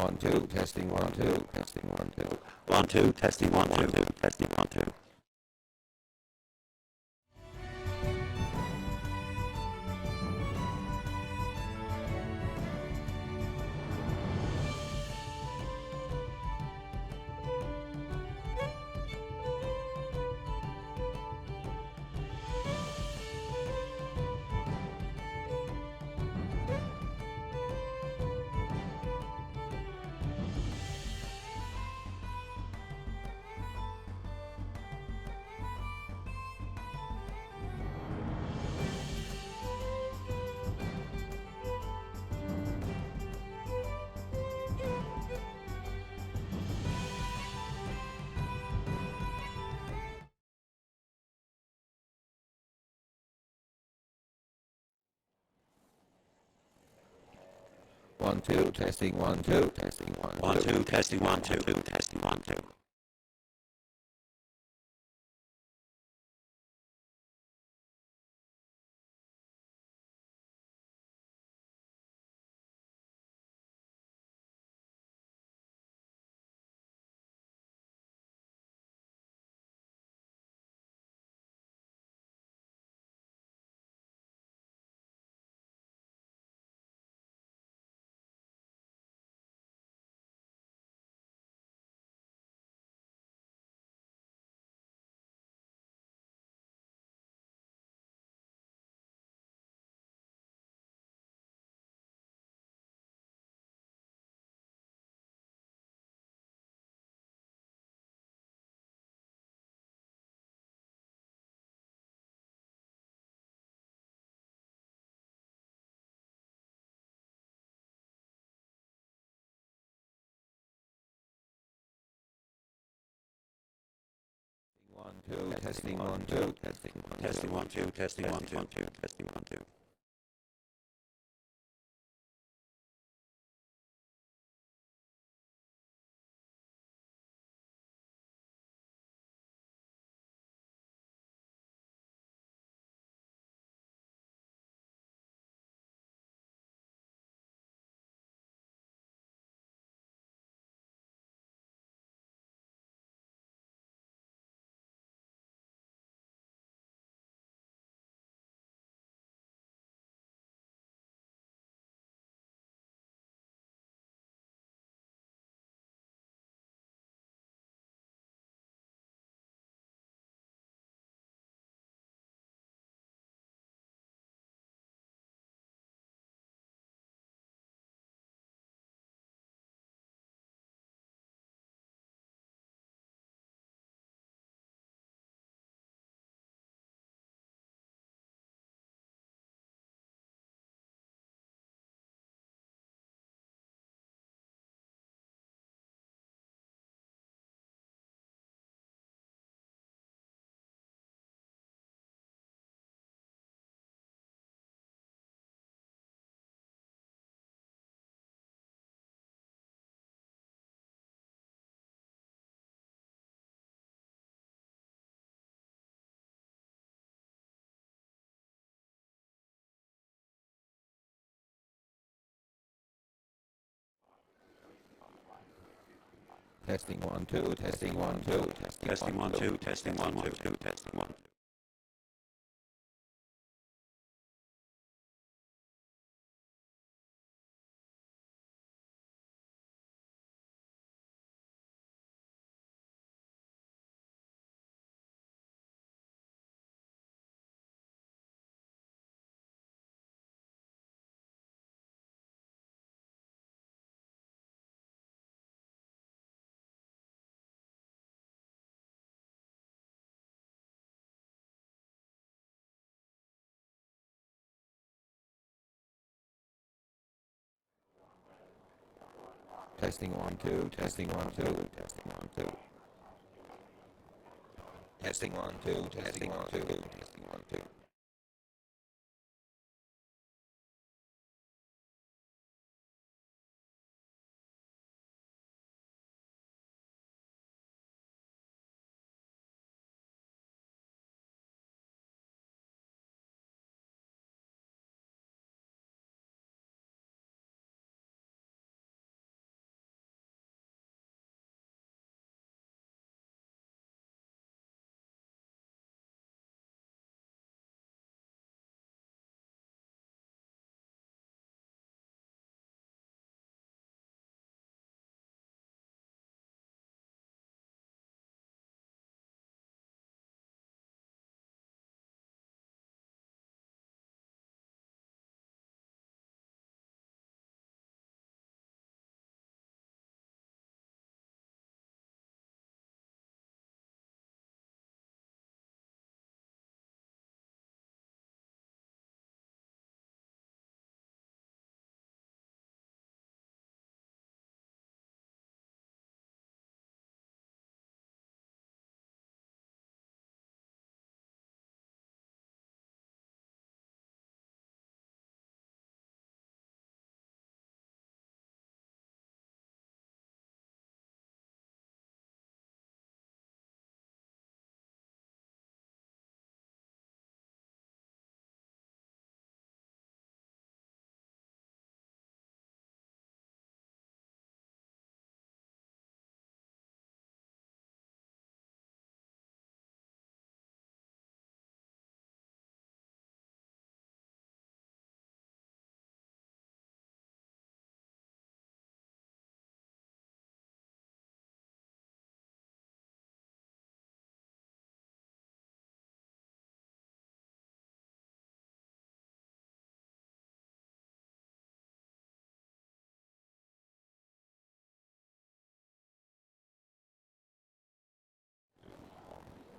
1 2 testing 1 2 testing 1 2 1 2 testing 1 2 testing 1 2. One two testing 1 2 testing 1 2 testing 1 2 testing 1 2. One two testing 1 2 Testing 1 2 testing 1 2 testing 1 2. testing 1 2 testing 1 2 Testing 1 2 testing 1 2 testing 1 2. testing 1 2 testing 1 2 testing 1 2 testing 1 2 testing 1 2 testing 1 2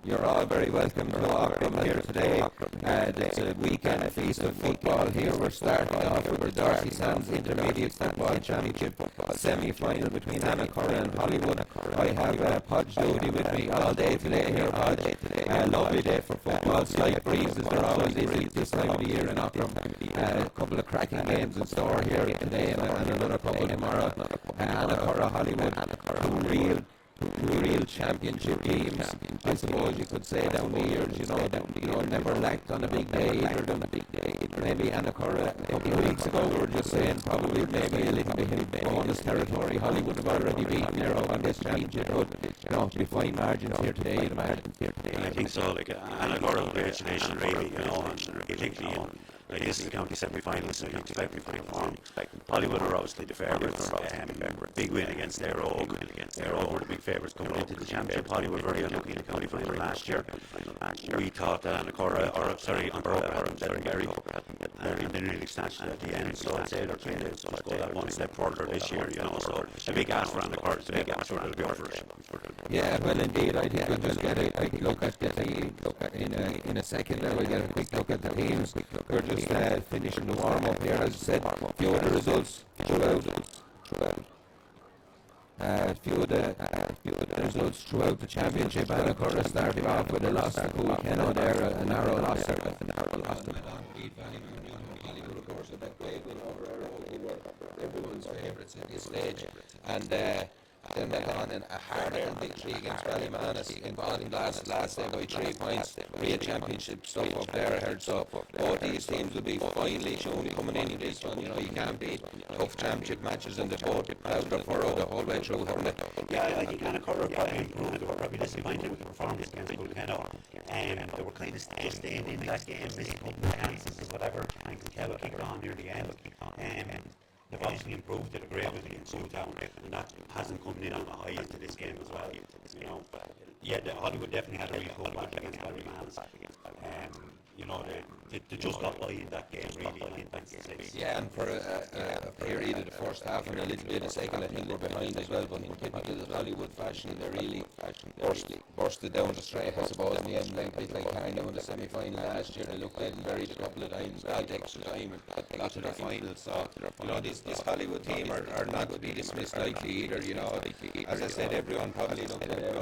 You're all very welcome to Aughrim here today. It's a weekend feast of football here. We're starting off with the Darcy Sands Intermediate Football Championship semi-final between Annacurra and Hollywood. I have Podge Doody with me all day today here, Podge. Lovely day for football. Slight breezes there always is at this time of the year in Aughrim. A couple of cracking games in store here today and another couple tomorrow. Annacurra, Hollywood, two real championship teams, I suppose you could say, down the years, you know, never lacked on a big day either. Maybe Annacurra a couple of weeks ago, we were just saying probably maybe a little bit in bonus territory. Hollywood have already beaten Nero on this championship, but you know, be fine margins here today, I think so, like Annacurra will be a tradition really, you know, and particularly like this is the county semi-final, so you expect me to form. Hollywood are obviously the favourites. Big win against their Aughrim. Their Aughrim were the big favourites coming into the championship. Hollywood very unlucky in the county final last year. We thought that Annacurra, and they really snatched it at the end. So I'd say they're trying to just go that one step further this year, you know. So a big ask for Annacurra. It's a big ask for the first. Yeah, well indeed. I think we'll just get a quick look at in a second. We'll get a quick look at the teams. We're just finishing the warm-up here, as I said. A few of the results throughout the championship. Annacurra started off with a loss to Kieron there, a narrow loss. Hollywood, of course, have played with everyone's favourites at this stage, and then they got in a hard-earned victory against Ballymanus in Ballymanus last day by 3 points. Real championship stuff up there, I heard. So both these teams will be finely tuned coming into this one. You know, you can't beat tough championship matches, and they both out the furrow the whole way through, haven't they? Yeah, I think Annacurra probably improved. They were probably disappointed with the performance against Kilkenny. They were kind of staying in that game, missing a couple of chances and whatever. And Kilkenny kicked on near the end. They've obviously improved to the great win against Newtown, and that hasn't come in on a high into this game as well. You know, Hollywood definitely had a real good match against Ballymanus. You know, they just got by in that game, really. Yeah, and for a period of the first half and a little bit of second, I think they're behind as well, but in typical Hollywood fashion, they really bursted down the straight, I suppose, in the end, like Carney in the semi-final last year. They looked legendary a couple of times, got extra time and got to the final. So, you know, this Hollywood team are not to be dismissed lightly either, you know. As I said, everyone probably looked at it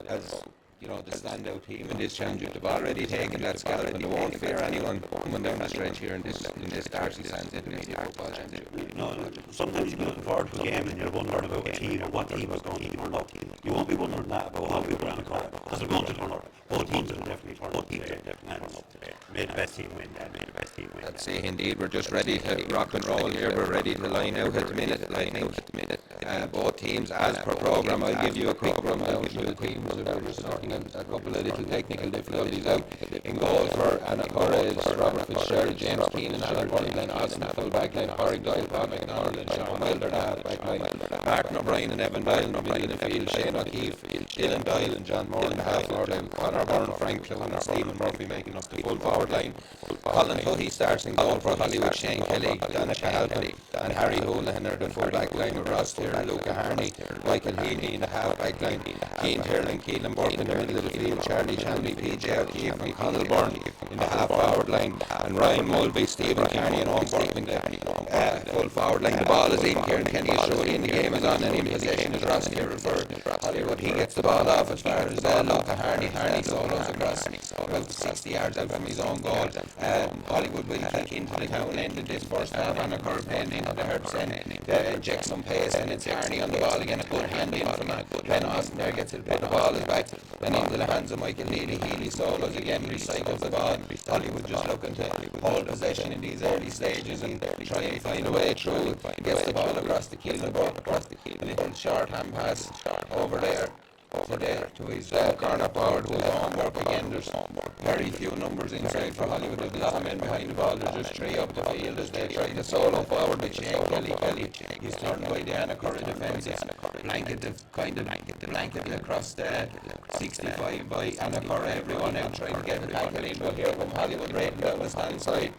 as, you know, the standout team in this championship. They've already taken that scalp, and they won't fear anyone coming down the stretch here in this Darcy Sands Intermediate Football Championship. No, sometimes you're looking forward to a game and you're wondering about a team or what team is going to turn up. You won't be wondering that about how people are on the court, because they're going to turn up. Both teams will definitely turn up today. Made the best team win then. That's it, indeed. We're just ready to rock and roll here. We're ready to line out at the minute. Both teams, as per programme, I'll give you a quick rundown to the teams. We're sorting a couple of little technical difficulties out. In goal for Annacurra is Robert Fitzgerald, James Keenan, Alan Burnley, Austin full back line, Corey Doyle, Bob McDonald and Sean Wilder half back line, Martin O'Brien and Evan Doyle in the middle of the field, Shane O'Keefe, Dylan Doyle and John Moore in the half forward line, Conor Byrne, Frank Clown and Stephen Murphy making up the full forward line. Colin Footy starts in goal for Hollywood, Shane Kelly, Donna Halton and Harry Houlihan are the full back line with Ross Tier, Luca Harney, Michael Heaney in the half back line, Keane Tirling, Keelan Burke in the middle of the field, Charlie Chanley, PJ O'Keefe and Conal Byrne in the half forward line, and Ryan Mulvey, Stephen Kearney and Owen Burke in the full forward line. The ball is in, Kieron Kenny is showing in, the game is on, and in possession is Ross Tier for Hollywood. He gets the ball off as far as Luca Harney solos across about 60 yards out from his own goal. Hollywood will kick into the town end in this first half, and Annacurra playing into the Hertz end. They inject some pace, and it's Harney on the ball again, a good hand in from Ben Austin there, gets it, but the ball is back and into the hands of Michael Neely. Healy solos again, recycles the ball. Hollywood just looking to hold possession in these early stages and try and find a way through. Gets the ball across the keel, a little short hand pass over there to his corner forward, who's homework again. There's very few numbers inside for Hollywood. There's a lot of men behind the ball. There's just three up the field as they try to solo forward with Shane Kelly. He's turned by the Annacurra defence. It's blanketed across the 65 by Annacurra. Everyone out trying to get the tackle in, but here come Hollywood raiding down the stand side.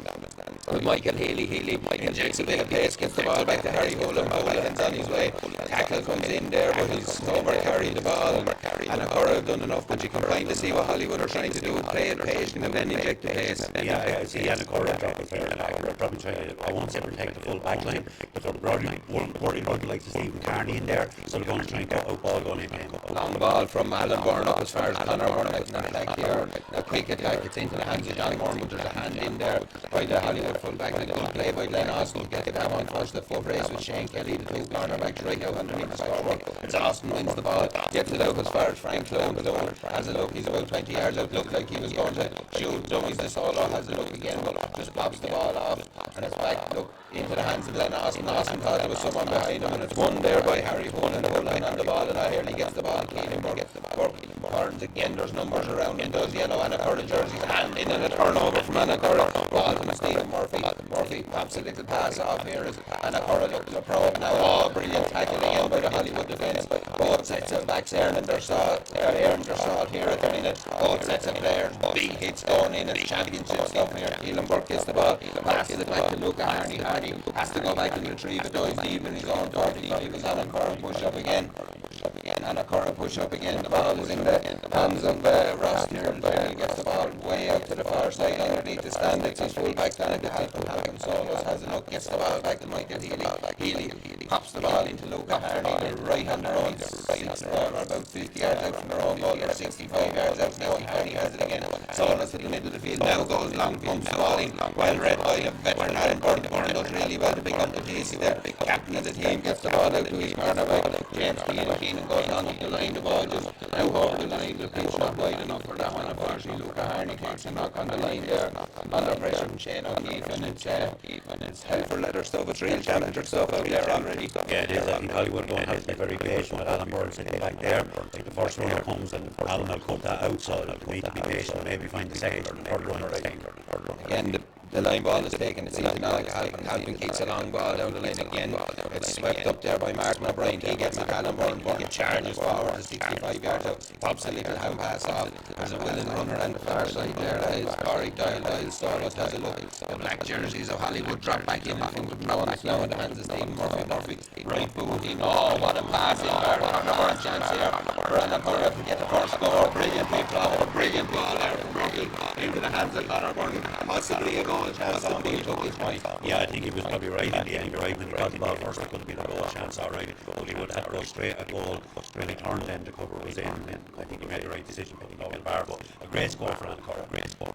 with Michael Healy injects a bit of pace, gets the ball back to Harry Boland. Boland's on his way. Tackle comes in there, but he's over-carried the ball. Annacurra have done enough, but you can kind of see what Hollywood are trying to do, play it patient and then inject the pace. Yeah, I see Annacurra drop it there, and they're probably trying to, I won't say protect the full back line, but they're probably would like to Stephen Carney in there, so they're going to try and get out ball going in. Long ball from Alan Byrne up as far as Conor Byrne out in attack here. A quick attack, it's into the hands of John Moore, but there's a hand in there by the Hollywood fullback. A good play by Glenn Austin, get that one first, the foot race with Shane Kelly, the two cornerbacks right out underneath the scoreboard. It's Austin wins the ball, gets it out as far as Frank Clone has a look, he's about 20 yards out, looked like he was going to shoot, dummies the solo, has a look again, but just pops the ball off, and it's back, look, into the hands of Glenn Austin. Austin thought there was someone behind him, and it's won there by Harry Boland, and the line on the ball, and Early gets the ball, Kieron gets the ball, Burns again, there's numbers around him, does yellow Annacurra jerseys, hand in and a turnover from Annacurra, ball from Stephen Murphy pops a little pass off here, as Annacurra looks a probe now, oh, brilliant tackle again by the Hollywood defence, both sets of backs, earning their salt here at the minute, both sets of players, big hits going in, it's championship stuff here, Keelan Burke gets the ball, passes it back to Luca Harney has to go back and retrieve it, though he's leaving his own 40, he was Annacurra push up again, Annacurra push up again, the ball is in the hands of Ross here, and he gets the ball way out to the far side underneath the standards, his full back down to Halcon Solos, has a look, gets the ball back to Michael Healy pops the ball into Luca Harney, the right on their own 6 or about 50 yards out from their own goal, or 65 yards out now, Harney has it again, Solos in the middle of the field, now goes long, pumps the ball in, well read by the veteran Alan Byrne does really well to pick up the piece there, captain of the team gets the ball out to his cornerback, James Keenan going on the line, the ball just now over the line, the pitch not wide enough for that one, unfortunately Luca Harney takes a knock on the line there, under pressure from Shane O'Keefe, and it's hell for leather stuff, it's real challenger stuff out there already. Yeah, it is. I think Hollywood don't have to be very patient with Alan Byrne sitting back there. The first runner comes and Alan will cut that out, so they'll need to be patient, maybe find the second or the third runner. Again, the line ball is taken, it's into now, Halpin kicks a long ball down the line again, it's swept up there by Martin O'Brien, he gets a Alan Byrne, he charges forward to 65 yards out, pops a little hand pass off, there's a willing runner on the far side there, that is Corey Dial Storos has a look, the black jerseys of Hollywood drop back in, back now in the hands of Stephen Murphy, right boot in, oh what a pass in there, Conor chance here, for Annacurra to get the first score, brilliant ball there from Murphy, into the hands of Conor Byrne, possibly a goal chance on the took his point. Yeah, I think he was probably right in the end, right when he got the ball first, it could have been a goal chance, alright, but he would have to go straight at goal, when he turned then the cover was in, and I think he made the right decision picking up the bar, but a great score for Annacurra, great score.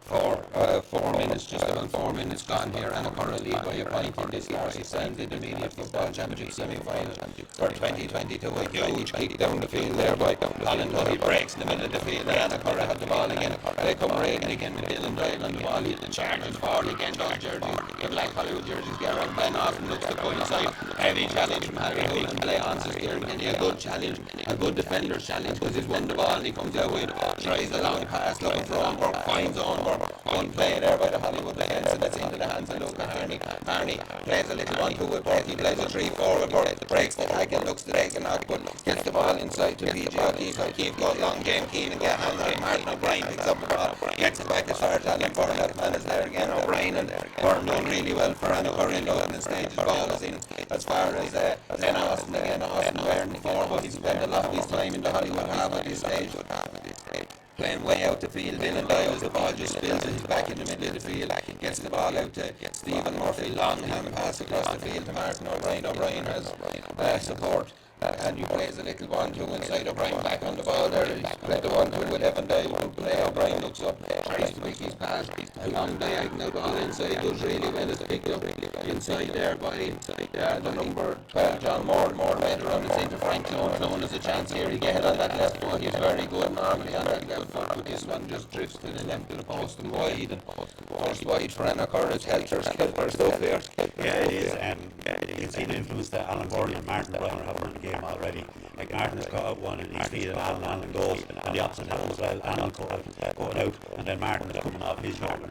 4 minutes, just about 4 minutes gone here, Annacurra lead by a point in this RC Sands Intermediate Football Championship semi-final for 2022, a huge kick down the field there by Colin Tully, breaks in the middle of the field, and Annacurra had the ball again, they come raiding again with Dylan Doyle on the ball, he charges forward again, those jerseys, the black Hollywood jerseys get around, Ben Austin looks to pull inside, heavy challenge from Harry Boland, play on to Kieron Kenny, a good challenge, a good defender's challenge, because he's won the ball and he comes out with, tries a long pass, looking for Owenberg, finds Owenberg, one play there by the Hollywood defence, and it's into the hands of Luca Harney plays a little 1-2 with Burke, he plays a 3-4 with Burke, breaks the tackle, looks to take a knock, but gets the ball inside to PJ O'Keefe goes long, James Keenan get hands on Martin O'Brien, picks up the ball, gets it back as far as Alan Byrne, and is there again, O'Brien and Byrne doing really well for Annacurra in the opening stages, ball is in as far as then Austin again, Austin wearing the floor, but he's spent a lot of his time in the Hollywood half at this stage, playing way out the field, Dylan Doyle, the ball just spills it, he's back in the middle of the field, gets the ball out to Stephen Murphy, long hand pass across the field to Martin O'Brien, O'Brien has support, and he plays a little 1-2 inside, O'Brien back on the ball there, he's played the 1-2 with Evan Doyle, good play, O'Brien looks up, tries to pick his pass, a long diagonal ball inside, does really well, it's picked up inside there by the number 12, John Moore later on, it's into Frank Clone has a chance here, he get on that left foot, he's very good normally on that left foot, but this one just drifts to the left of the post and wide, and forced wide for Annacurra, it's helter stuff here. Yeah, it is, you can see the influence that Alan Byrne and Martin O'Brien have on the game already. Like Martin has got out one and he's feeding Alan goes, and the opposite happens as well. Alan going out, and then Martin is coming off his shoulder.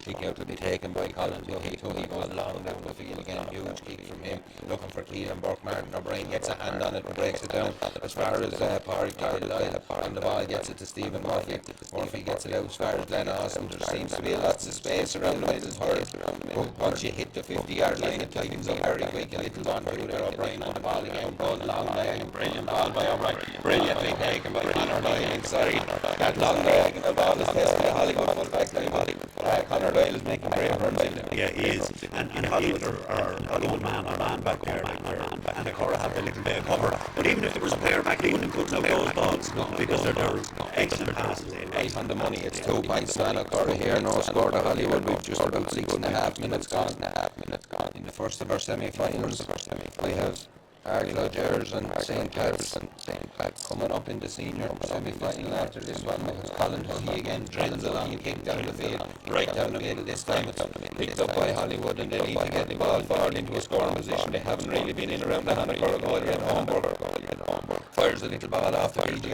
Kick out to be taken by Colin Tuohy. Tuohy goes long down the field again. Huge kick from him. Looking for Kieron. Martin O'Brien gets a hand on it and breaks it down as far as Pádraig Doyle, and the ball gets it to Stephen Murphy. Murphy gets it out as far as Glenn Austin. There seems to be lots of space around the middle third. But once you hit the 50-yard line, it tightens up very quick. A little one through there. O'Brien on the ball again. Good long diagonal. Brilliant ball by O'Brien. Brilliantly taken by Conor Doyle inside. That long diagonal ball is testing the Hollywood full-back line. Conor Doyle is making great runs in it. Yeah, he is. And Hollywood are alone man back there. And the Annacurra have a little bit of cover. But even if there was a player back, they wouldn't put out those balls because they're excellent passes. Right on the money. It's 2 points to Annacurra here. No score to Hollywood. We've just about 6.5 minutes gone. In the first of our semi-finals, we have Argyll and St. Pat's coming up in the senior semi-final after this one, because Colin Tuohy again drills a long kick down the field, right down the middle. This time it's picked up by Hollywood, and they need to get the ball forward into a scoring position. They haven't really been in around the Annacurra goal yet. Homburg fires a little ball off to PJ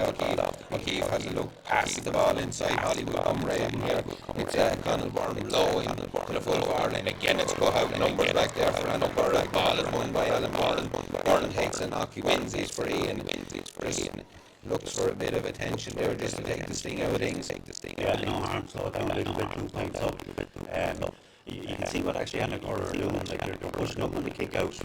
O'Keefe has a look, passes the ball inside. Hollywood come raving here. It's Connellborn low in to the full forward line. Again it's cut out numbers back there for Annacurra. Ball is won by Alan Borden takes a knock, he wins his free and looks for a bit of attention there just to take the sting out of things. Yeah, no harm, slow it down a little bit, 2 points up. You can see what actually Annacurra are doing, like they're pushing up on the kick out,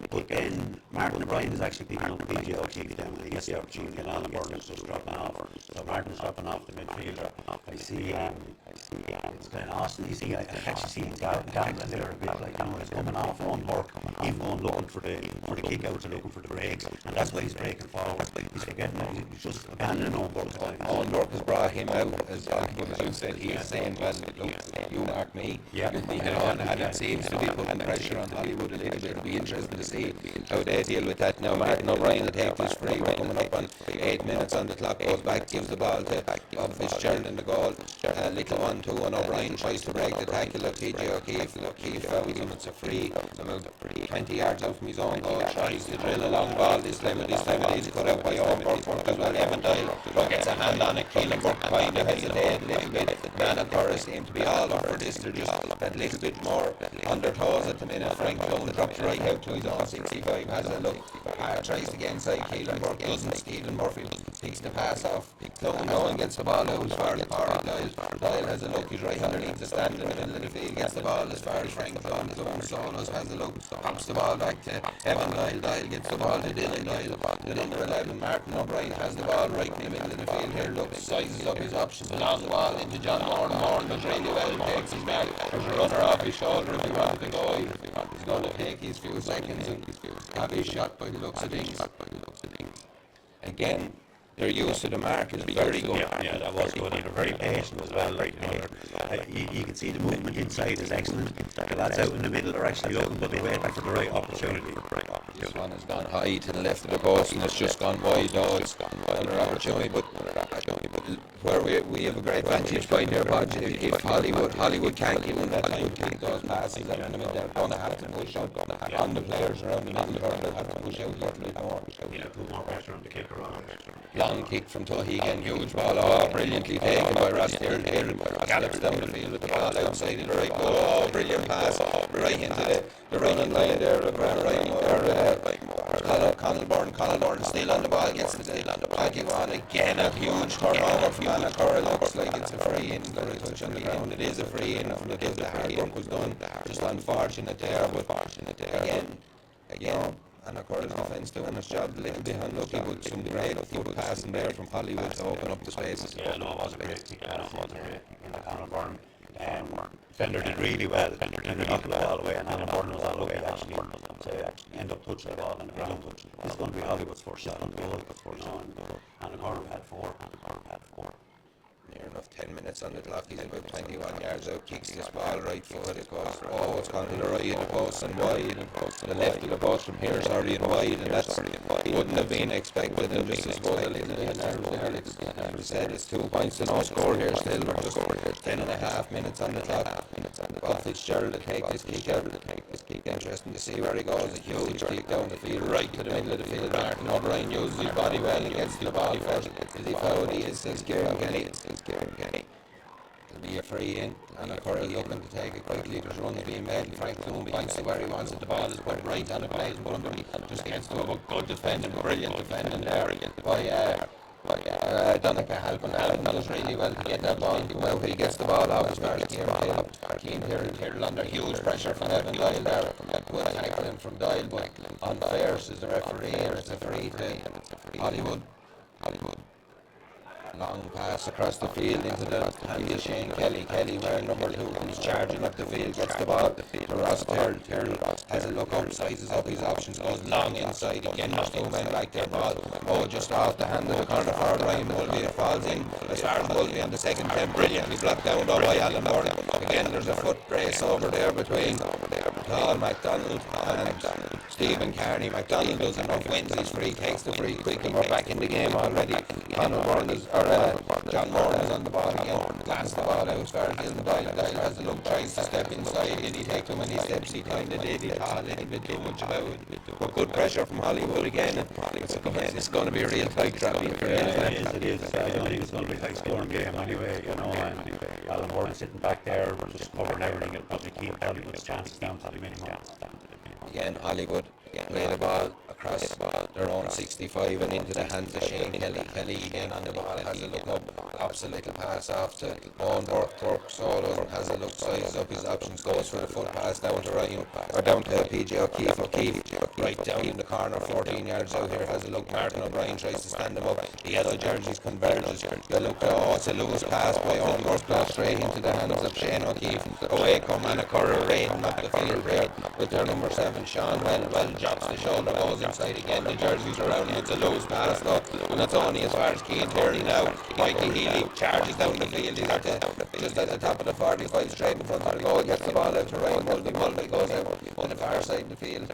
but then Martin O'Brien is actually picking up PJ O'Keefe down, and he gets the opportunity, and Alan Borden is just dropping off. So Martin's dropping off the midfielder. I see it's Glenn Austin. You see, I actually see him gambling there a bit, like, you know, he's coming off on work, even going looking for the kick outs and looking for the breaks, and that's why he's breaking forward. He's forgetting that he's just abandoning on work. On work has brought him out, as you said. He is saying, well, look, you mark me. Yeah. And it seems to be putting pressure on Hollywood a little bit. It'll be interesting to see how they deal with that now. Martin O'Brien will take this free. We're coming up on 8 minutes on the clock. Goes back, gives the ball to Fitzgerald in the goal. Little 1-2, and O'Brien tries to break the tackle of PJ O'Keefe. O'Keefe fouls him. It's a free about 20 yards out from his own goal. Tries to drill a long ball this time. It is cut out by Aughrim as well. Evan Doyle gets a hand on it. Keelan Burke kind of hesitated a little bit. Annacurra seem to be all over this. They're just that little bit more on their toes at the minute. Frank Dunn drops right out to his own 65, has a look, tries to get inside. Keelan Burke doesn't. Stephen Murphy picks the pass off. No one gets the ball out as far as Pádraig Doyle. Doyle has a look, he's right underneath the stand in the middle of the field, gets the ball as far as Frank Dunn. His own solos has a look, pops the ball back to Evan Doyle. Doyle gets the ball to Dylan Doyle. The number 11, Martin O'Brien, has the ball right in the middle of the field here. Looks, sizes up his options, long ball into John Moore. Moore does really well, takes his mark. There's a runner off his shoulder if he wanted to go. He's going to take his few seconds and have his shot by the looks of things. Again, their use of the mark is very good. Yeah, that was good. They're very patient as well. Like, you can see the movement inside is excellent. The lads out in the middle are actually looking, but they wait for the right opportunity. This one has gone high to the left of the post and it's just gone wide. No, it's gone another opportunity, but where we have a great vantage point here, but if Hollywood can't give them that time to make those passes, they're going to have to push out on the players around the middle, or they'll have to push out a little bit more. Yeah, put more pressure on the kicker. Long kick from Tuohy again, huge ball, brilliantly taken by Ross Tyrrell. Gallops down the field with the ball outside of the right goal. Brilliant pass right into the running line there of Connellborn still on the ball, gets the still on the ball, give on again a huge turnover from Annacurra. Looks like it's a free in, got a touch on the ground. It is a free in from the hard work was done. Just unfortunate there, but again. Annacurra's defence doing its job a little bit unlucky, but some great good passing there from Hollywood to open up the spaces. Yeah, no, it was a great kick. Connellborn Fender did really well. Fender knocked the ball all the way, and Connellborn was all the way actually to end up touching the ball on the ground. This is going to be Hollywood's first shot on goal. Annacurra had four. Near enough 10 minutes on the clock. He's about 21 yards out, kicks this ball right foot. It goes, it's gone to the right of the post and wide, and to the left of the post from here, sorry, and wide, and that's wouldn't have been expected. And just as well a little bit of nerve there. As I said, it's 2 points to no score here still. We're just 10.5 minutes on the clock. Well, Fitzgerald to take this kick out. Interesting to see where he goes. A huge kick down the field, right to the middle of the field. Martin O'Brien uses his body well and gets the ball first. Is he fouled? He is, says Kieron Kenny. be a free in, and Annacurra looking to take it quickly. There's runs being made. Frank Bloom points to where he wants it. The ball is put right on the plate in front of him. Just gets to a good defending, brilliant defending there by Donica helping does really well to get that ball. Now he gets the ball out as far as Kieron under huge pressure from Evan Doyle there. Good tackling from Doyle, but unfair, says the referee, or it's a free to Hollywood. Long pass across the field into the hand of Shane Kelly. Kelly wearing number 2 comes charging up the field, gets the ball to Ross Terry. Terry has a look up, sizes up his options, goes long inside again. There's 2 men back there. Ball just off the hand of the corner for Ryan Mulvey. It falls in as far as Mulvey on the second attempt, brilliantly blocked down by Alan Moore. Again there's a foot brace over there between Paul MacDonald and Stephen Carney. MacDonald does enough, wins his free, takes the free quick, and we're back in the game already. John Moore is on the ball again, blasts the ball out as far as the ball. Doyle has a look, tries to step inside, and he takes him when he steps, he kind of did, he thought a little bit too much about it. But good pressure from Hollywood again. It's going to be a real tight trap. It is. I don't think it's going to be a high scoring game anyway, you know, and Alan Moore sitting back there just covering everything and probably keep Hollywood's chances down to the minimum. Again, Hollywood play the ball across their own 65 and into the hands of Shane Kelly. Kelly again on the ball, has a look up, pops a little pass off to Owen Burke solo, has a look, sizes up his options, goes for the foot pass down to Ryan, or down to PJ O'Keefe. Right down in the corner, 14 yards out here, has a look. Martin O'Brien tries to stand him up. The yellow jerseys converges. They look, it's a loose pass by Owen Burke, blast straight into the hands of Shane O'Keefe. Away come Annacurra raiding up the field here with their number 7, Sean Well drops the shoulder, goes inside again. The jerseys around him, it's a loose pass though, and it's only as far as Keane Terry now. Mikey Healy charges down the field. He's just at the top of the 45, straight in front of the goal, gets the ball out to Ryan Mulvey. Mulvey goes out on the far side of the field.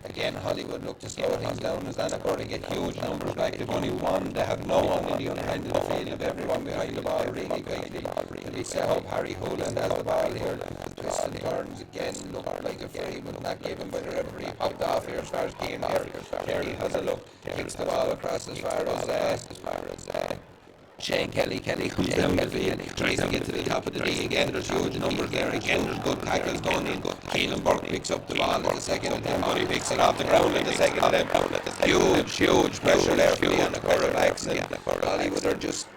Again, Hollywood look to slow things down as Annacurra get huge numbers back. They've only one, they have no one in the other end of the field, of everyone behind the ball really quickly. To be set up, Harry Hooland has the ball here, twists and turns again, look like a free, but not given by the referee. Popped off here as far as Keane Terry has a look, kicks the ball across as far as Shane Kelly comes down the field, tries to get to the top of the D again. There's huge numbers there again. There's good tackles going in. Keelan Burke picks up the ball at the second attempt, but he picks it off the ground at the second attempt. Huge pressure there for the Annacurra backs, and Hollywood are just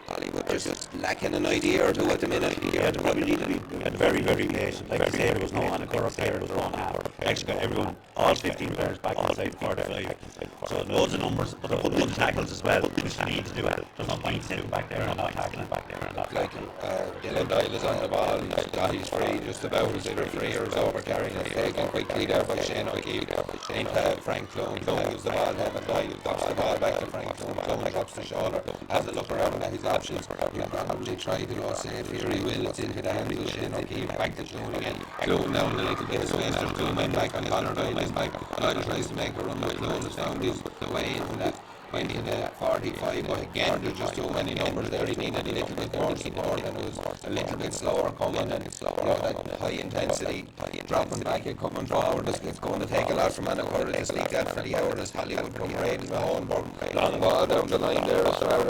lacking an idea or two at the minute. Yeah, they probably need to be very, very patient. Like I say, there was no Annacurra player in the wrong half. Actually got everyone, all 15 players back inside 45. So loads of numbers, but they're good tackles as well, which they need to do. There's no point sitting back there and not tackling back there. Like Dylan Doyle is on the ball, and he's free just about, as either free or is over carrying it, taken quickly there by Shane O'Keefe into Frank Clune. Clune gives the ball to him, and Doyle pops the ball back to Frank Clune. Clune drops the shoulder, has a look around at his options. He'll probably try to go safe here. He will. It's into the hands of Shane O'Keefe. Back to Clune again. Clune down a little bit of space. There's 2 men back on Connor Doyle is back. Doyle tries to make a run, but Clune has found his way into that. Into the 45, but again there's just too many numbers there. He needed a little bit more support, and it was a little bit slower coming, and that high intensity dropping back and coming forward. It's going to take a lot from Annacurra to sneak that for the hour as Hollywood come raiding the home. Long ball down the line there as far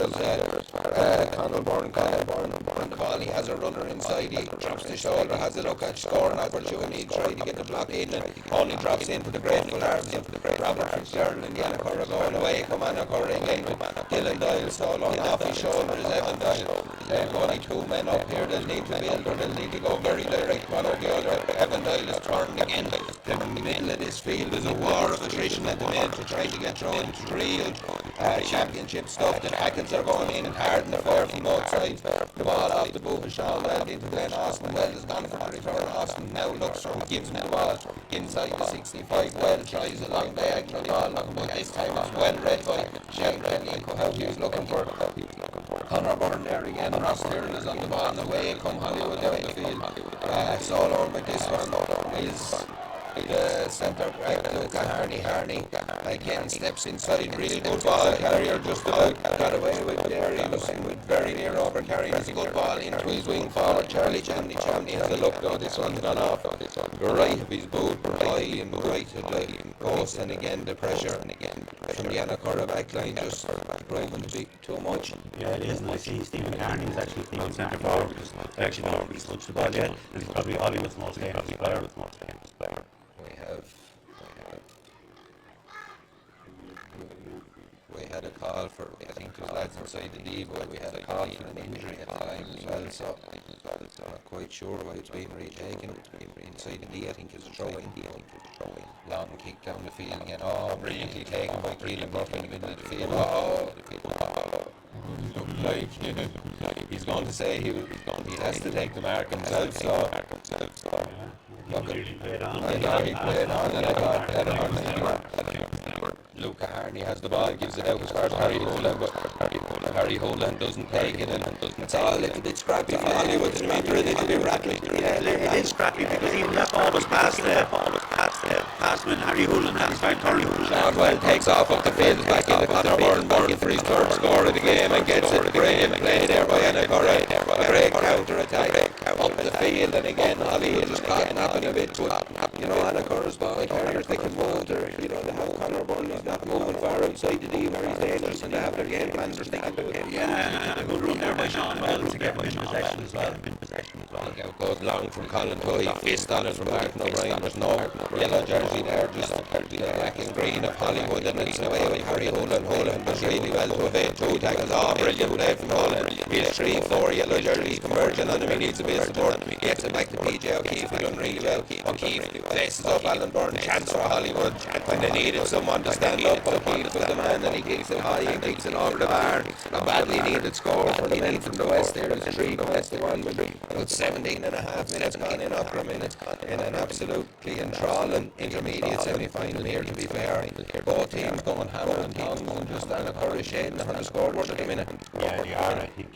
as Conal Byrne on the ball. He has a runner inside, he drops the shoulder, has a look at scoring opportunity, trying to get the block in, and only drops into the grateful arms of Robert Fitzgerald, and the Annacurra going away. Come on, again with Dylan Doyle solo off his shoulders. Evan Doyle, only 2 men up here. They'll need to build, or they'll need to go very direct one or the other. Evan Doyle is turning again. The middle of this field is a war of attrition at the minute to try to get thrown into real championship stuff. The tackles are going in and hard in the fire from both sides. The ball off the boot of Sean Weld into Glenn Austin. Weld has gone for the return. Austin now looks from, gives him the ball inside the 65. Weld tries a long diagonal ball, but this time it's well read by Shane Kelly. He was looking for Conor Byrne there again. Ross Tyrrell is on the ball, and away come Hollywood down the field. Solo with this one is the centre back, Luca Harney again steps inside, real good ball carrier, just about got away with there. He was very near over carrying. It's a good ball into his wing forward. Charlie Chamney has a look though. This one's gone off right of his boot, high and right at the post, and again the pressure from the Annacurra back line, just proving to be too much. Yeah, it is, and I see Stephen Carney is actually playing centre forward because I actually don't think he's touched the ball yet, and he's probably Hollywood's most famous player. We had a call for, I think there's lads inside the D, but we had a call for an injury at the time as well, so I'm not quite sure why it's being retaken. Inside the D, I think is a throw-in. Long kick down the field again. Oh, brilliantly taken by Kieron Burke in the middle of the field. Looked like he's going to say he has to take the mark himself, so He played on. I thought he played on, and I thought that Luca Harney has the ball, gives it out as far as Harry Holland, but Harry Holland doesn't take it, and it's all a little bit scrappy for Hollywood. They're a little bit rattling. Yeah, it is scrappy because even that ball was past when Harry Holland had his back turn. Sean Well takes off up the field, back into Conor Byrne for his third score of the game, and gets it. Brilliant play there by Annacurra. A great counter attack up the field, and again Hollywood just caught napping a bit, but Annacurra's ball carriers, they can move there. They have Conor Byrne, he's not moving far outside the D where he's dangerous, and they have their game plans for sticking to it. Yeah, a good run there by Sean Well to get him in possession as well. Out goes long from Colin Toy, fist on it from Martin O'Brien. There's no yellow jersey there, just the black and green of Hollywood, and it's away with Harry Holland. Holland does really well to evade two tackles. Brilliant play from Holland. He's 3-4 yellow jerseys converging on him. He needs a bit of support. Gets it back to PJ O'Keefe. He done really well. O'Keefe places up Alan Byrne. Chance for Hollywood when they needed someone to stand up. O'Keefe was the man, and he kicks it high and kicks it over the bar. A badly needed score for the men from the west there. There's 3 goals to 1 with about 17 and a half minutes gone in Aughrim in an absolutely enthralling intermediate semi-final here, to be fair. Both teams going hammer and teams going just Annacurra shading on the scoreboard at the minute. Yeah, they are. I think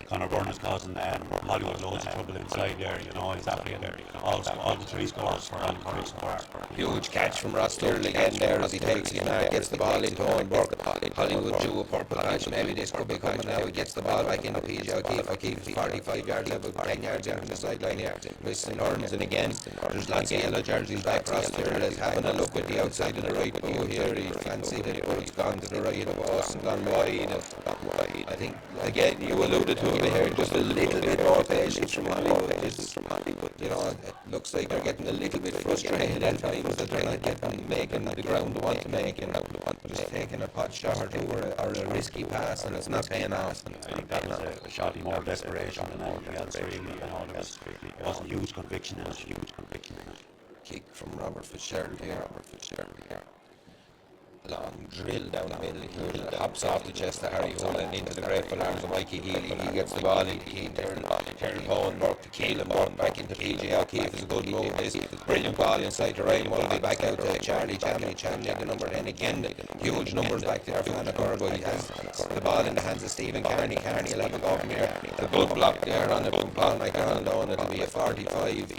Conor Byrne is causing Hollywood loads of trouble inside there. He's after all the 3 scores for Annacurra score. Huge catch from Ross Tyrrell again there as he takes his mark, gets the ball into Owen Burke. Hollywood drew a purple patch. Maybe this could be coming now. He gets the ball back into PJ O'Keefe. O'Keefe 45 yards out, 10 yards out from the sideline here with St. Lawrence, and again there's lots of yellow jerseys back. Ross Tyrrell is having a look at the outside of the right bow here. He fancied it, but it's gone to the right of the post and gone wide. I think again you alluded to it here, just a little bit more patience from Hollywood. It looks like they're getting a little bit frustrated at times that they're not making the ground they want to make, and just taking a pot shot or two or a risky pass, and it's not paying off. I think that was a shot of more desperation than anything else, really. There wasn't huge conviction in it. Kick from Robert Fitzgerald here. Long drill down the middle. He hops off the chest of Harry Holland into the grateful arms of Mikey Healy. He gets the ball into Keane Terry Owen Burke to Keelan Burke back into PJ O'Keefe. Is a good move. This brilliant ball inside the right. Will be back out to Charlie Chamley, the number 10 again. Huge numbers back there for Annacurra, but he has the ball in the hands of Stephen Carney. Carney will have a go from here. A good block there on it from Paul McCarroll. It'll be a 45.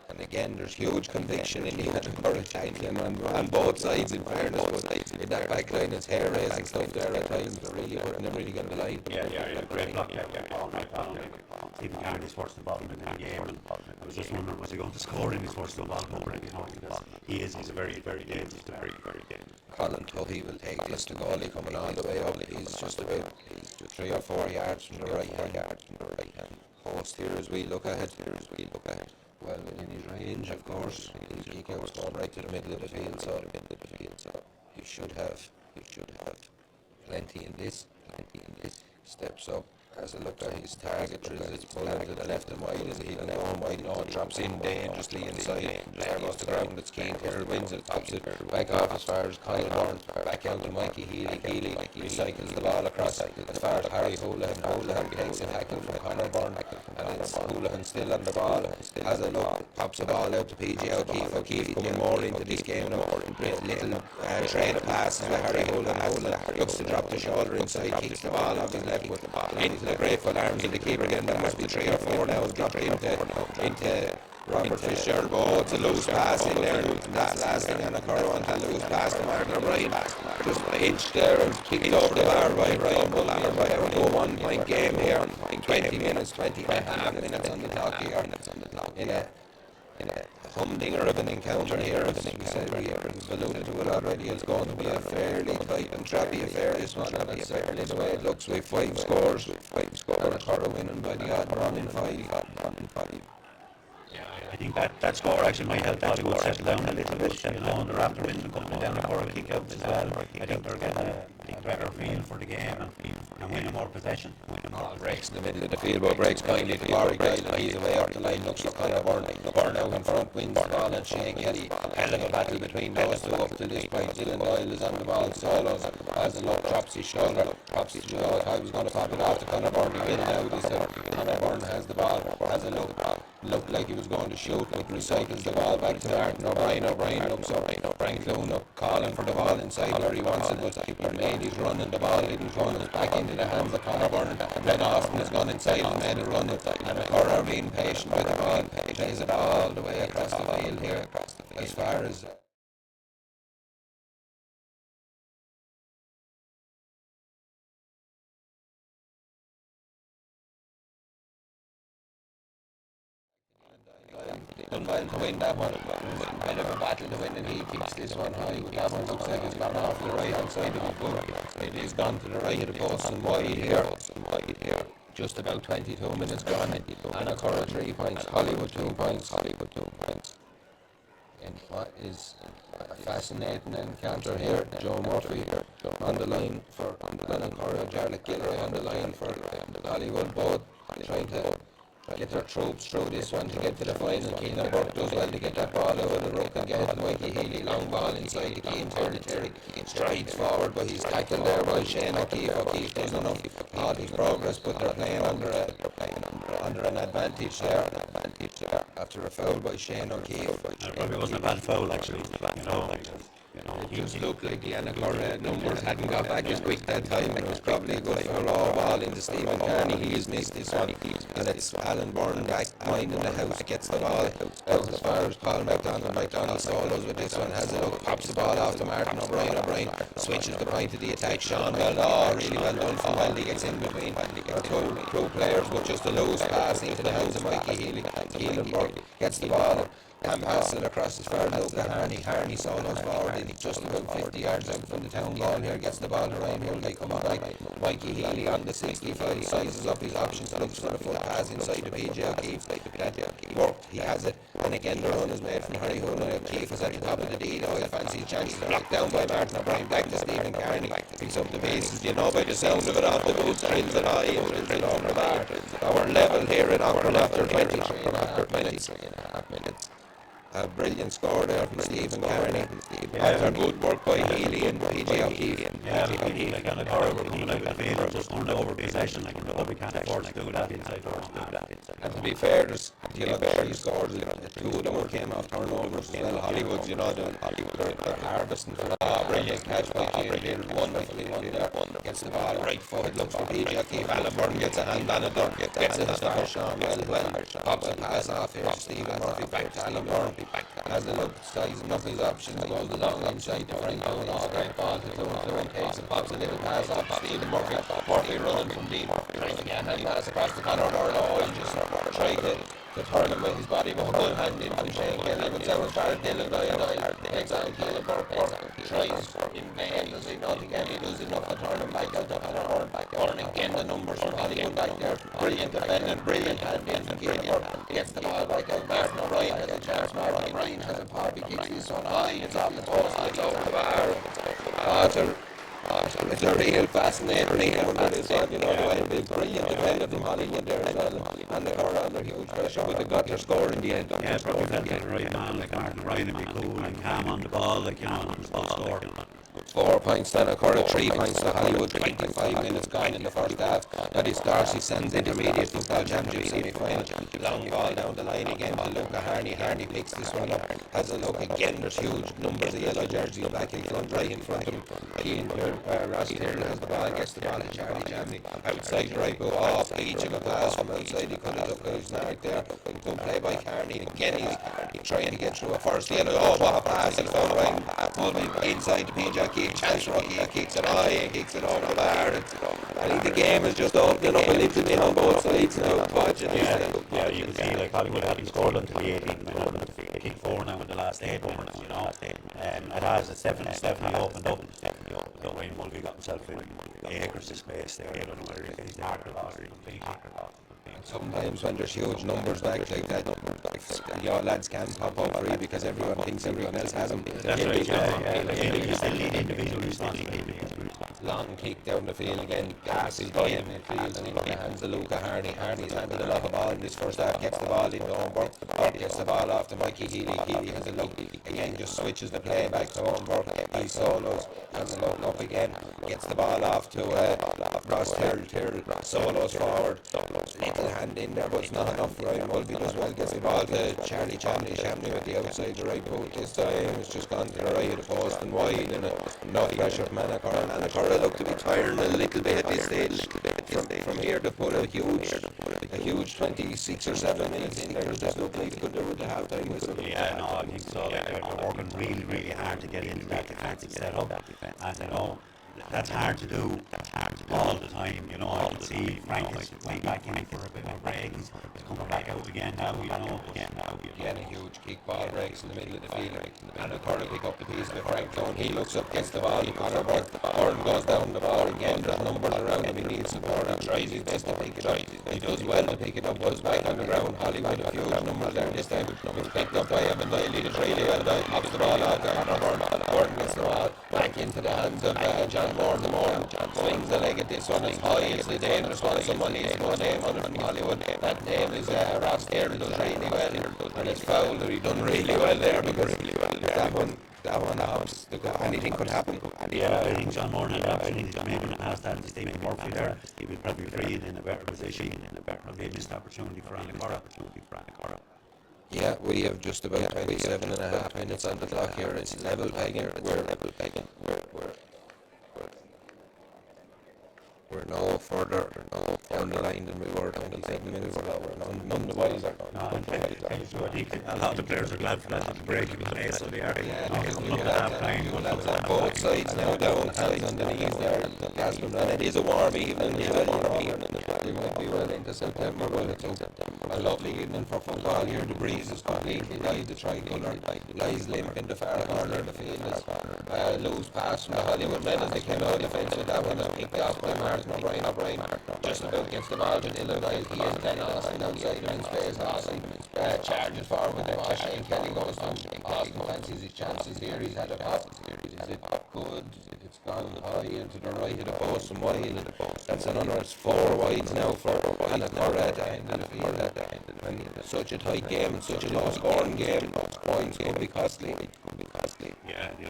And again, there's huge conviction in the Annacurra tackling on both sides, in fairness, but in that back line, it's hair raising stuff there at times. They're really putting them really good to line. Yeah, great block there. Stephen Carney's first ball in the game, and I was just wondering, was he going to score in his first ball opening? Because he's a very, very dangerous. Colin Tuffy will take this to goalie coming all the way up. He's just 3 or 4 yards from the right hand post here as we look ahead. Well, within his range, of course. His kick out's going right to the middle of the field, so he should have plenty in this. Steps up, has a look at his target, drills its pull out to the left and wide, is even now wide, drops in dangerously inside. There goes the ground, it's Keane Terrell wins it, pops it back off as far as Kyle Horn, back out to Mikey Healy. Recycles the ball across as far as Harry Houlihan takes a tackle from Conor Byrne, and it's Houlihan still on the ball, has a look, pops the ball out to PJ O'Keefe coming more into this game now, little trade passes with Harry Houlihan, looks to drop the shoulder inside, kicks the ball off his left foot into the grateful arms of the keeper again. There must be 3 or 4 now dropped into Robert Fitzgerald. Oh, it's a loose pass in there, and that's last thing Annacurra on to lose pass to Martin O'Brien. Just pinched there and kicked over the bar by Brian Buller. By a 1-point game here in 20 minutes, 20 and a half minutes on the clock here. humdinger of an encounter here. As we said, we've alluded to it already. It's going to be a fairly tight and trappy affair, this one, and that's certainly the way it looks. We've 5 scores, Annacurra winning by the odd run in 5. I think that score actually might help Bollywood settle down a little bit, and they're after winning a couple of Annacurra kick-outs as well. I think they're getting a better feel for the game and winning more possession. Breaks in the middle of the field, but breaks kindly to Barry Guy, but he's away up the line, looks for kind of burn out in front, wins the ball, and Shane Kelly. Hell of a battle between those two up to this point. Dylan Doyle is on the ball, solos, has a look, drops his shoulder, I was going to pop it off to Conor Byrne. He will now, he said. Conor Byrne has the ball, has a look. Looked like he was going to shoot, but recycles the ball back to Martin O'Brien. O'Brien looks up, Frank Clune calling for the ball inside where he wants it, but keeper made his run and the ball didn't run. It's back into the hands of Conor Byrne. Then Austin has gone inside and made a run. And Annacurra being patient with the ball, plays it all the way across the field here, as far as done well to win that one. A bit of a battle to win, and he keeps this one high. That one looks like it's gone off the right hand side of the post. It is gone to the right of the post and wide here. Just about 22 minutes gone. Annacurra 3 points, Hollywood 2 points. And what is a fascinating encounter here? Joe Murphy on the line for Annacurra, Jarlath Gilroy on the line for Hollywood, both trying to get their troops through this one to get to the final. Kieron Burke does well to get that ball out of the ruck and get it. Mikey Healy, long ball inside the Keane territory, strides forward, but he's tackled there by Shane O'Keefe. O'Keefe does enough all his progress, but they're playing under an advantage there after a foul by Shane O'Keefe. It probably wasn't a bad foul actually. It just looked like the Annacurra numbers hadn't got back as quick that time, and it was probably a good for a raw ball into Stephen Kearney. He's missed this one, and it's Alan Byrne back minding the house, gets the ball out as far as Paul McDonald. McDonald solos with this one, has a look, pops the ball off to Martin O'Brien. O'Brien switches the point of the attack. Sean really well done from Weldy, gets in between two players, but just a loose pass into the hands of Mikey Healy. Kieron Burke gets the ball and passes it across as far as Harney solos forward in just about 50 yards out from the town ball here, gets the ball to Ryan Hill. They come on back. Mikey Healy on the 65, sizes up his options, looks for the full pass inside the PJ O'Keefe. That worked, he has it, and again the run is made from Harry Hull. O'Keefe is at the top of the D, though he fancies chances. Knocked down by Martin O'Brien, back to Stephen Kearney, picks up the bases, by the sound of it off the boots, drills it high into the bar. Our level here at Aughrim after 23.5 minutes. A brilliant score there from Stephen Kearney. After good work by Healy and PJ O'Keefe. Like Annacurra were coming out of the field, just turned over possession, we can't afford to do that inside. And to be fair, there's 3 scores, 2 of them came off turnovers. Well, Hollywood's, they're harvesting for that. Brilliant catch by Kieron, wonderfully there. Gets the ball right foot, looks for PJ O'Keefe. Alan Byrne gets a hand on it, gets it as far as Sean well. Pops a pass off here to Stephen Murphy, back to Alan Byrne. Has a look, sizing up his options, goes along inside to Frank Clune. It's a great ball to Clune, takes and pops a little pass off to Stephen Murphy. Murphy running from deep, tries again, and pass across the Conor Byrne. He just tried to turn him with his body, but a good hand in from Shane Kelly. But down as far as Dylan Doyle takes on Kieron Burke, tries in vain, does he not again, he does enough to turn him back out to Conor Byrne. Byrne again, the numbers from Hollywood back there, brilliant defending, brilliant hand in from Kieron Burke, gets the ball back out. Martin O'Brien has a chance. Ryan has a pop, he kicks this one high, it's off the post, it's over the bar. It's a real fascinating one that is on, it's brilliant defender from Hollywood there as well, and they're under huge pressure, but they got their score in the end. Yeah, probably felt like the right man, like Martin O'Brien would be cool and calm on the ball, and score. 4 points to Annacurra, 3 points to Hollywood, 25 minutes gone in the first half. That is Darcy sends intermediate football championship semi-final. Long ball down the line again to Luca Harney. Harney picks this one up, has a look again. There's huge numbers of yellow jerseys back in front, right in front of him. Ross Tyrrell has the ball, gets the ball to Charlie Jamley. Outside the right, go off each of a pass from outside. He could have looked at his mark there. Good play by Kearney. Again, he's trying to get through a first yellow. Oh, what a pass! He's found right inside the PJ O'Keefe. Chance Rocky kicks it high and kicks it over the bar. I think the game is just opening up a little bit on both sides now. Yeah, you can see like Hollywood hadn't scored until the 18th minute. kicked 4 now in the last 8 minutes, you know. It has, it's definitely opened up. Wayne Mulvey got himself in acres of space there. I don't know whether he's marked it off completely. Sometimes when there's huge numbers back like that, your lads can pop up free because everyone thinks everyone else has them. That's right, you still need individual responsibility. Long kick down the field again, passes by him, it feels into the hands of Luca Harney. Harney's handled a lot of ball in this first half, gets the ball into Owenburg, gets the ball off to Mikey Healy. Healy has a look again, just switches the play back to Owenburg. He solos, has a look up again, gets the ball off to Ross Tyrrell, solos forward. Little hand in there, but it's not enough. Ryan Mulvey does well, gets the ball to Charlie Chamney with the outside the right boot this time. It's just gone to the right of the post and wide, and enough pressure from Annacurra. Annacurra look to be tiring a little bit at this stage. From here to put a huge 26 or 7 minutes in there, there's no place to do with the half-time whistle. Yeah, no, I think so. They're working really hard to get into that defensive setup, and you know, that's hard to do all the time, you know. I can see Frank is way back in for a bit of a break. He's coming back out again now, you know. Again, a huge kick ball breaks in the middle of the field, and the corner pick up the piece with Frank down. He looks up, gets the ball, Oren goes down the ball again. There's numbers around him, he needs support. He tries his best to pick it up. He does well to pick it up, goes back on the ground. Hollywood, a huge numbers there this time. It's picked up by Evan Doyle. He does really well. Pops the ball out there. Oren gets the ball back into the hands of John Moore. John swings the leg at this one. It's high, it's the dangerous one. Someone needs to put a name on it from Hollywood. That name is Ross Tyrrell. Does really well, and it's fouled, or he done really well there, because that one hops, anything could happen. Yeah, I think John Moore had the opportunity to maybe pass that to Stephen Murphy there. He would probably be in a better position, a missed opportunity for Annacurra. Yeah, we have just about 27 and a half minutes on the clock here. It's level pegging. We're no further down the line than we were 27 minutes ago. None the wiser. A lot of the players are glad for that break in play, so they are. Both sides now down, hands on the knees there. And it is a warm evening. We might be well into September, but it's a lovely evening for football here. The breeze is completely died. The tricolour lies limp in the far corner of the field. Loose pass from the Hollywood men as they came out defensive. That one is picked off by Martin O'Brien. Just about gets the ball to Dylan Giles. He is then Austin outside him in space. Austin charges forward there. Shane Kelly goes to him. Austin fancies his chances here. He's had a pop. Is it good? It's gone high into the right of the post and wide. That's another. It's 4 wides now for Annacurra at the end of the field. And such a tight game and such a low scoring game. Points could be costly. Yeah, you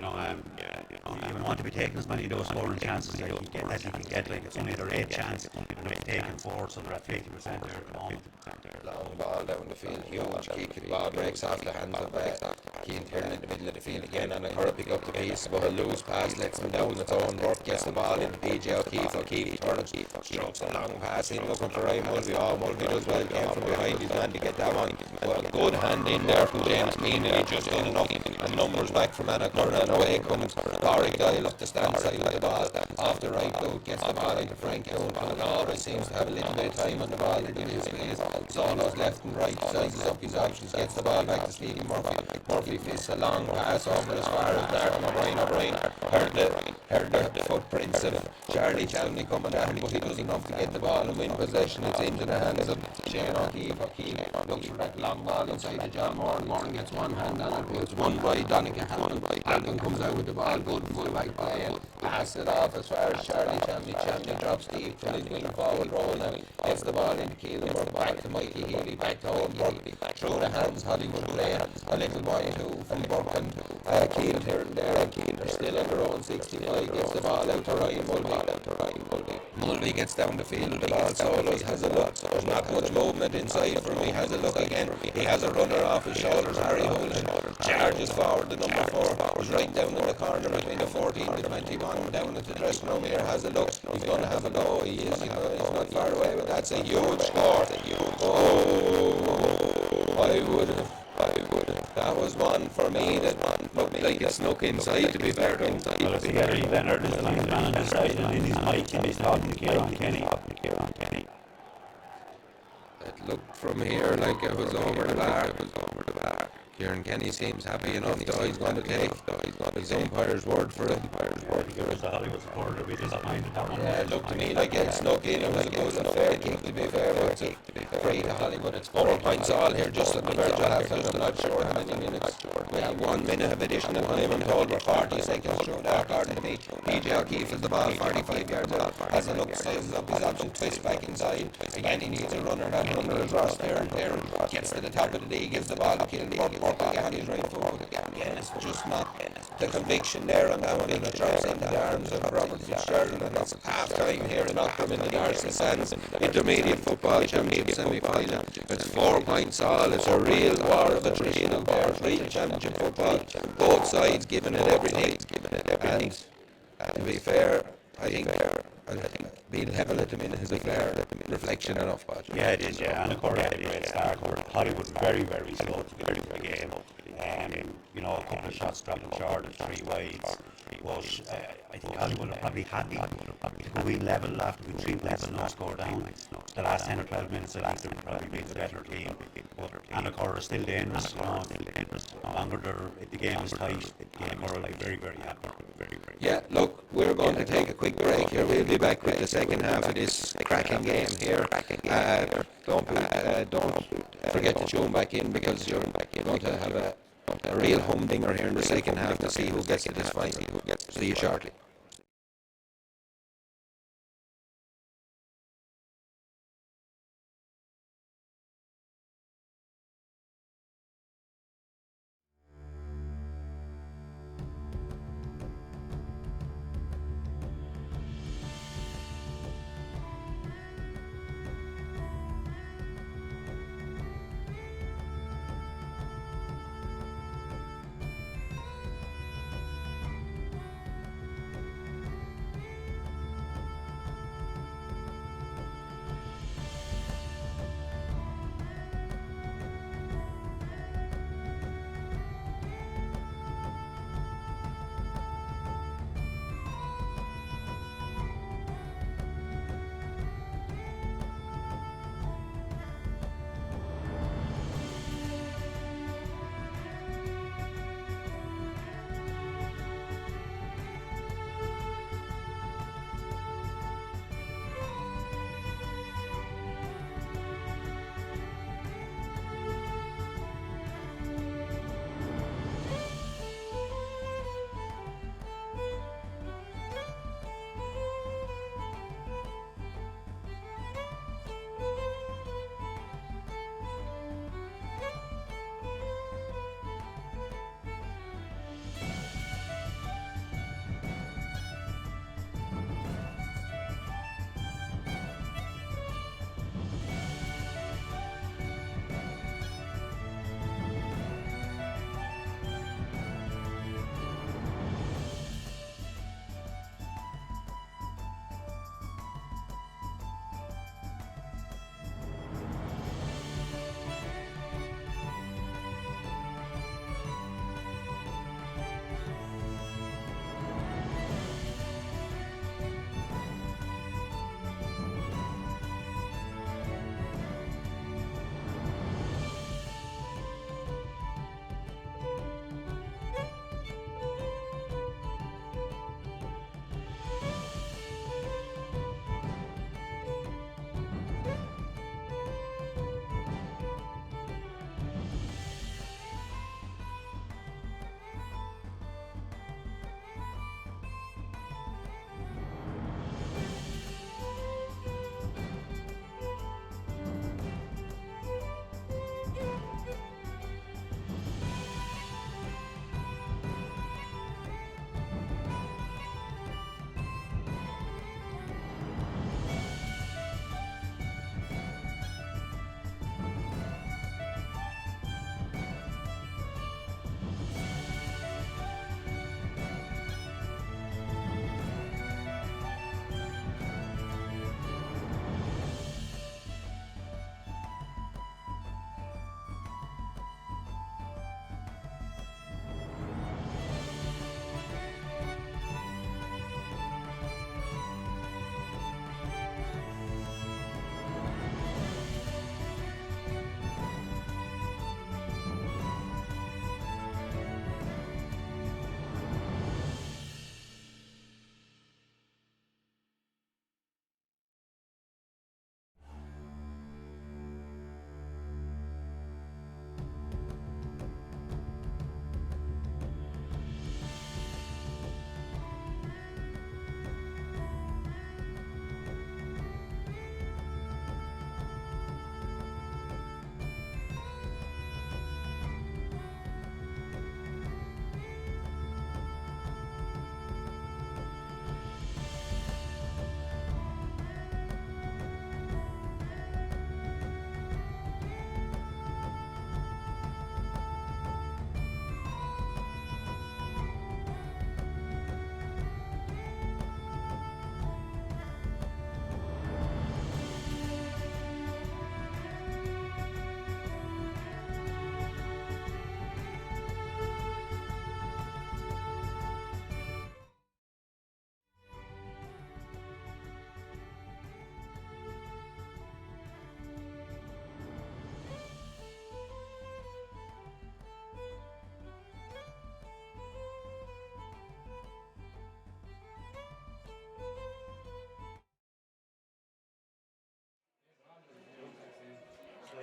want to be taking as many of those scoring chances as you can get. Like, it's only their 8th chance, and they've taken 4, so they're at 50% there at the moment. Long ball down the field, huge kick. The ball breaks off the hands of Kieron Tyrrell in the middle of the field again, and Annacurra pick up the piece, but a loose pass lets him down its own work, gets the ball into PJ O'Keefe turns, strokes a long pass in, looking for Ryan Mulvey. Mulvey does well, came from behind his man to get that one. But a good hand in there from James Keenan. He just done enough, and numbers back from Annacurra, and away comes Pádraig Doyle up the stand side of the ball, off the right boot, gets the ball into Frank Kieron. Always seems to have a little bit of time on the ball in his space. Solos left and right, sizes up his options, gets the ball back to Stephen Murphy. Murphy fists a long pass over as far as Darren O'Brien. Heard the footprints of Charlie Chamney coming at him, but he does enough to get the ball and win possession. It's into the hands of Shane O'Keefe. O'Keefe looks for that long ball inside to John Moore. Moore gets one hand on it, puts one by Donegan. Halpin comes out with the ball, good full back play, pass it off as far as Charlie Chamney. Chamney drops deep for his wing forward roll now. Gets the ball into Kieron, back to Mikey Healy, back to Owenburg. Through the hands, Hollywood playing a little boy too from Burke and Kieron Tyrrell there, and Kieron still in their own 65, gets the ball out to Ryan Mulvey. Mulvey gets down the field with the ball, solos, has a look. There's not much movement inside for him. He has a look again. He has a runner off his shoulders. Harry Holden charges forward. The number 4 was right down in the corner between the 14 and the 21. Down at the dressing room here, has a look. He's going to have a go. He is, he's not far away, but that's a huge score. I would have. That was one for me that looked like it snuck inside, to be fair to him. Well, if Gary Leonard is the linesman on this side, and in his mic, and he's talking to Kieron Kenny. It looked from here like it was over the bar. Kieron Kenny seems happy enough, though he's going to take his umpire's word for it. If it's a Hollywood supporter, we'd be disappointed that one. Yeah, it looked to me like it snuck in. It was a fair kick, to be fair, but it's free to Hollywood. It's 4 points all here, just on the verge of half time. I'm not sure how many minutes. We have 1 minute of additional time. I'm told we're 40 seconds through that, according to me. PJ O'Keefe is the ball, 45 yards out. Has a look, sizes up his option, twist back inside. Again, he needs a runner. That runner is Ross there, and there gets to the top of the league, gives the ball to Kilday. Purple Ganny's right foot. Again, it's just not the conviction there on that one. It drops into the arms of Robert Fitzgerald, and it's half time here in Aughrim in the Darcy Sands Intermediate Football Championship semi-final. It's 4 points all. It's a real war of attrition out there. Real championship football. Both sides giving it everything. And to be fair, I think being level at the minute is a fair reflection enough, Patrick. Yeah, it is, yeah. Annacurra had a great start. Hollywood very, very slow to get into the game. A couple of shots dropping short of 3 wides. But I think Hollywood are probably happy to go in level after we 3 no score down. The last 10 or 12 minutes, I think they would probably be the better team. But Annacurra are still dangerous. Longer the game is tight. Annacurra are very, very happy. Yeah, look, we're going to take a quick break here. We'll be back with the second half of this cracking game here. Don't forget to tune back in, because you're going to have a real humdinger here in the second half to see who gets to this final. See you shortly.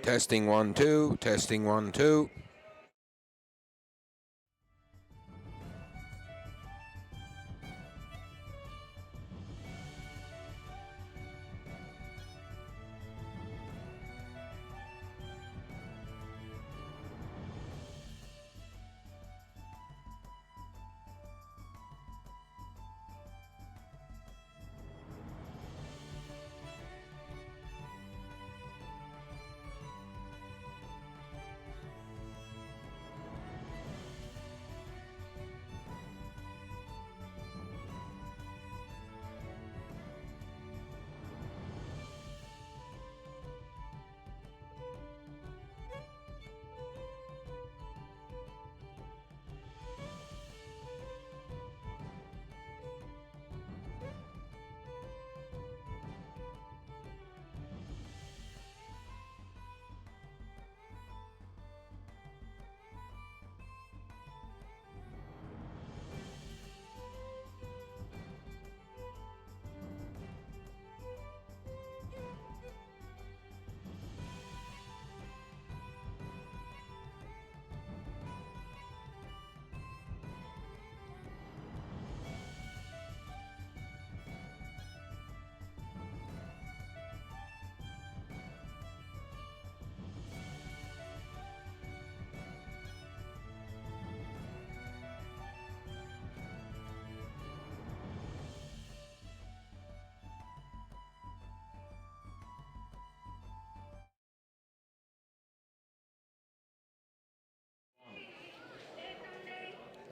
Testing 1 2. Testing 1 2.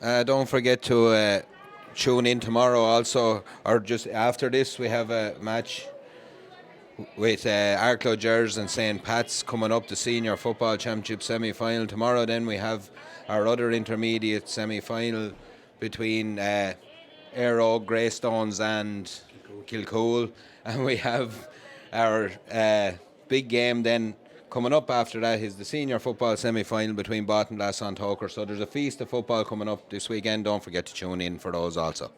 Don't forget to tune in tomorrow also, or just after this. We have a match with Arklow Gers and St. Pat's coming up, the Senior Football Championship semi-final. Tomorrow then we have our other intermediate semi-final between Aero, Greystones and Kilcool. And we have our big game then coming up after that is the Senior Football semi-final between Bottomglass and Toker. So there's a feast of football coming up this weekend. Don't forget to tune in for those also.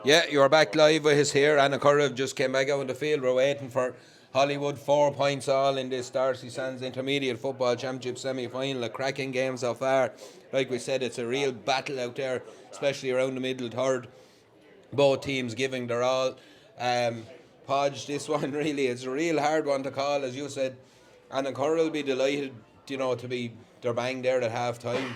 Yeah, you're back live with us here. Annacurra just came back out on the field. We're waiting for Hollywood, 4 points all in this Darcy Sands Intermediate Football Championship semi-final. A cracking game so far. Like we said, it's a real battle out there, especially around the middle third. Both teams giving their all. Podge, this one really is a real hard one to call, as you said. Annacurra will be delighted, to be their bang there at half time.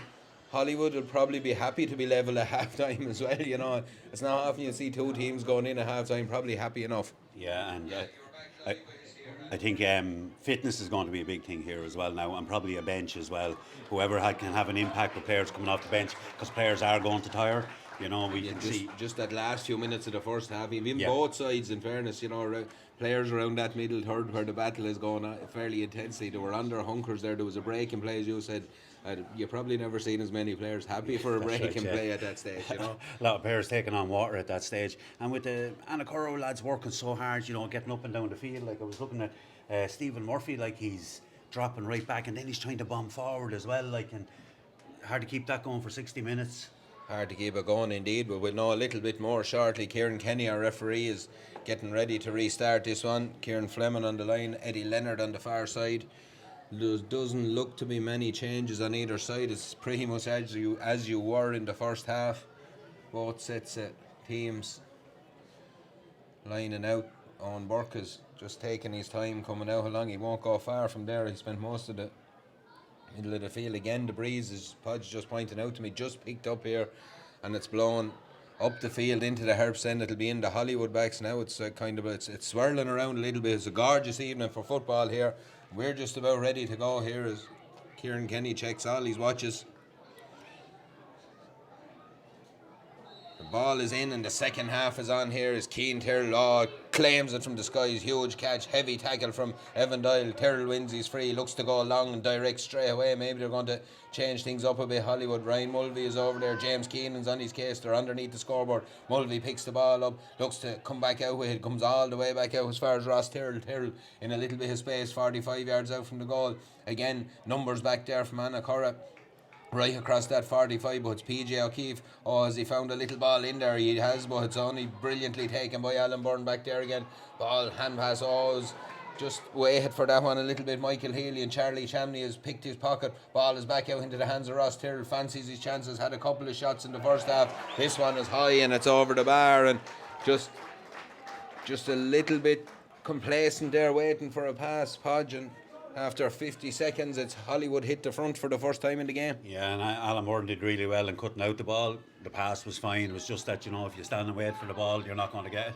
Hollywood will probably be happy to be level at half time as well. It's not often you see two teams going in at half time, probably happy enough. Yeah, and I think fitness is going to be a big thing here as well now, and probably a bench as well. Whoever can have an impact with players coming off the bench, because players are going to tire. We can see just that last few minutes of the first half, even both sides, in fairness, players around that middle third where the battle is going on fairly intensely. They were under hunkers there. There was a break in play, as you said. You probably never seen as many players happy for a break right, and yeah. play at that stage, you know. A lot of players taking on water at that stage. And with the Annacurra lads working so hard, you know, getting up and down the field, like I was looking at Stephen Murphy, like he's dropping right back and then he's trying to bomb forward as well, like, and hard to keep that going for 60 minutes. Hard to keep it going indeed, but we'll know a little bit more shortly. Kieran Kenny, our referee, is getting ready to restart this one. Kieran Fleming on the line, Eddie Leonard on the far side. There doesn't look to be many changes on either side. It's pretty much as you were in the first half. Both sets of teams lining out. Owen Burke is just taking his time coming out along. He won't go far from there. He spent most of the middle of the field. Again, the breeze, as Podge just pointing out to me, just picked up here, and it's blowing up the field into the Herps end. It'll be in the Hollywood backs now. It's it's swirling around a little bit. It's a gorgeous evening for football here. We're just about ready to go here as Kieran Kenny checks all his watches. The ball is in and the second half is on here as Keane Tyrrell claims it from the skies. Huge catch, heavy tackle from Evan Doyle. Tyrrell wins his free, looks to go long and direct straight away. Maybe they're going to change things up a bit. Hollywood, Ryan Mulvey is over there. James Keenan's on his case. They're underneath the scoreboard. Mulvey picks the ball up, looks to come back out with it. Comes all the way back out as far as Ross Tyrrell. Tyrrell in a little bit of space, 45 yards out from the goal. Again, numbers back there from Annacurra. Right across that 45, but it's PJ O'Keefe. Oh, has he found a little ball in there? He has, but it's only brilliantly taken by Alan Byrne back there again. Ball, hand pass, just waited for that one a little bit. Michael Healy and Charlie Chamney has picked his pocket. Ball is back out into the hands of Ross Tyrrell. Fancies his chances, had a couple of shots in the first half. This one is high and it's over the bar, and just a little bit complacent there, waiting for a pass. Podge, and after 50 seconds, it's Hollywood hit the front for the first time in the game. Yeah, and Alan Morton did really well in cutting out the ball. The pass was fine. It was just that, you know, if you stand and wait for the ball, you're not going to get it.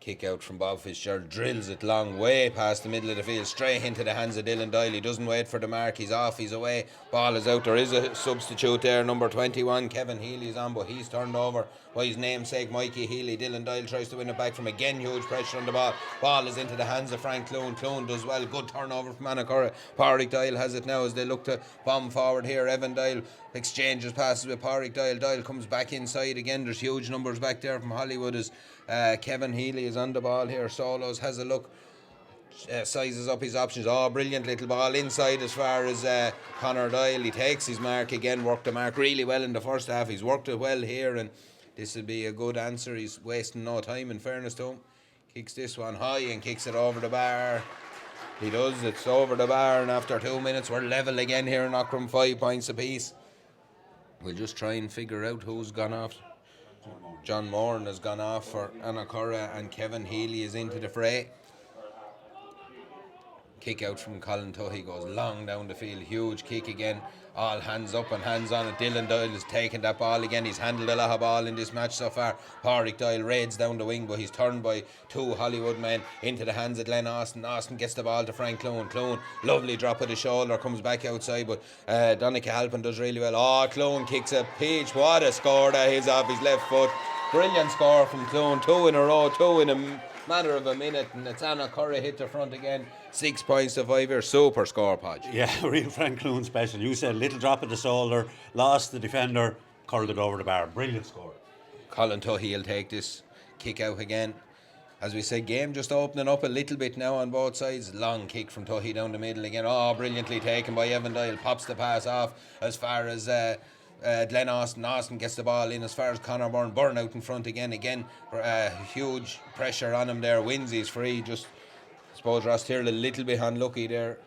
Kick out from Bob Fitzgerald, drills it long, way past the middle of the field, straight into the hands of Dylan Doyle. He doesn't wait for the mark, he's off, he's away. Ball is out, there is a substitute there, number 21, Kevin Healy is on, but he's turned over by his namesake, Mikey Healy. Dylan Doyle tries to win it back from again, huge pressure on the ball. Ball is into the hands of Frank Clune. Clune does well, good turnover from Annacurra. Pádraig Doyle has it now as they look to bomb forward here. Evan Doyle exchanges passes with Pádraig Doyle. Doyle comes back inside again. There's huge numbers back there from Hollywood as Kevin Healy is on the ball here. Solos has a look, sizes up his options. Brilliant little ball inside as far as Conor Doyle. He takes his mark again, worked the mark really well in the first half. He's worked it well here, and this will be a good answer. He's wasting no time, in fairness to him. Kicks this one high and kicks it over the bar. He does, it's over the bar, and after 2 minutes we're level again here in Aughrim, 5 points apiece. We'll just try and figure out who's gone off. John Moran has gone off for Annacurra, and Kevin Healy is into the fray. Kick out from Colin Tuckey, goes long down the field, huge kick again, all hands up and hands on it. Dylan Doyle has taken that ball again. He's handled a lot of ball in this match so far. Pádraig Doyle raids down the wing, but he's turned by two Hollywood men into the hands of Glenn Austin. Austin gets the ball to Frank Clune. Clune, lovely drop of the shoulder, comes back outside, but Donica Halpin does really well. Clune kicks a peach. What a score that is off his left foot. Brilliant score from Clune, 2 in a row, 2 in a matter of a minute, and it's Annacurra hit the front again. 6 points to 5 here. Super score, Podge. Yeah, real Frank Clune special. You said little drop of the shoulder, lost the defender, curled it over the bar. Brilliant score. Colin Tuckey will take this kick out again. As we said, game just opening up a little bit now on both sides. Long kick from Tuckey down the middle again. Brilliantly taken by Evan Doyle. Pops the pass off as far as Glenn Austin. Austin gets the ball in as far as Conor Byrne. Byrne out in front again. Huge pressure on him there. Wins his free. Just, I suppose Ross Tyrrell a little bit unlucky there.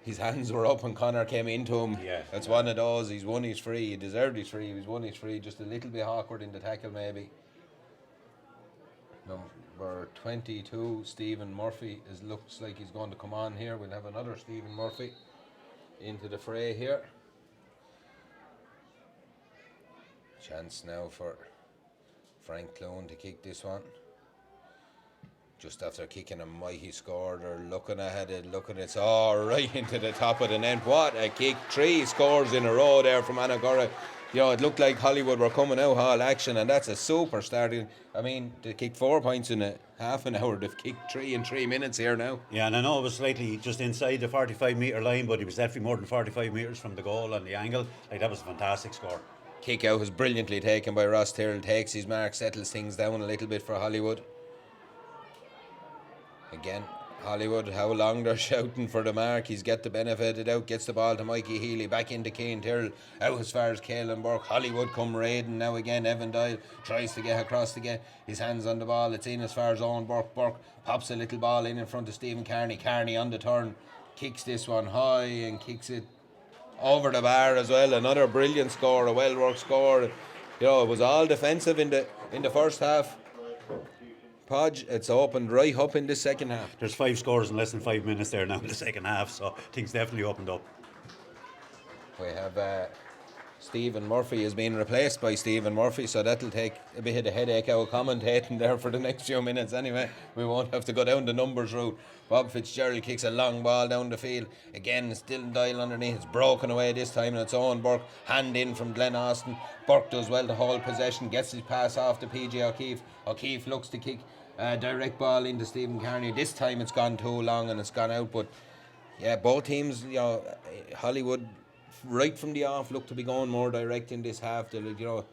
His hands were up and Conor came into him. Yeah, That's one of those. He's won his free. He deserved his free. He's won his free. Just a little bit awkward in the tackle maybe. Number 22, Stephen Murphy, looks like he's going to come on here. We'll have another Stephen Murphy into the fray here. Chance now for Frank Clune to kick this one. Just after kicking a mighty score, they're looking at it, it's all right into the top of the net. What a kick. 3 scores in a row there from Annacurra. it looked like Hollywood were coming out all action, and that's a super start. I mean, they kicked 4 points in a half an hour. They've kicked 3 in 3 minutes here now. Yeah, and I know it was slightly just inside the 45-metre line, but he was definitely more than 45 metres from the goal and the angle. Like, that was a fantastic score. Kick out was brilliantly taken by Ross Tyrrell. Takes his mark, settles things down a little bit for Hollywood. Again, Hollywood, how long they're shouting for the mark. He's get the benefit of it out, gets the ball to Mikey Healy, back into Cian Tyrrell, out as far as Caelan Burke. Hollywood come raiding now again. Evan Doyle tries to get across to get his hands on the ball. It's in as far as Owen Burke. Burke pops a little ball in front of Stephen Carney. Carney on the turn, kicks this one high and kicks it over the bar as well. Another brilliant score, a well-worked score. It was all defensive in the first half. Podge, it's opened right up in the second half. There's 5 scores in less than 5 minutes there now in the second half, so things definitely opened up. We have Stephen Murphy is being replaced by Stephen Murphy, so that'll take a bit of the headache out of commentating there for the next few minutes anyway. We won't have to go down the numbers route. Bob Fitzgerald kicks a long ball down the field. Again, it's still Doyle underneath. It's broken away this time, and it's Owen Burke. Hand in from Glenn Austin. Burke does well to hold possession, gets his pass off to PJ O'Keefe. O'Keefe looks to kick direct ball into Stephen Carney. This time it's gone too long and it's gone out, but yeah, both teams, Hollywood right from the off look to be going more direct in this half, to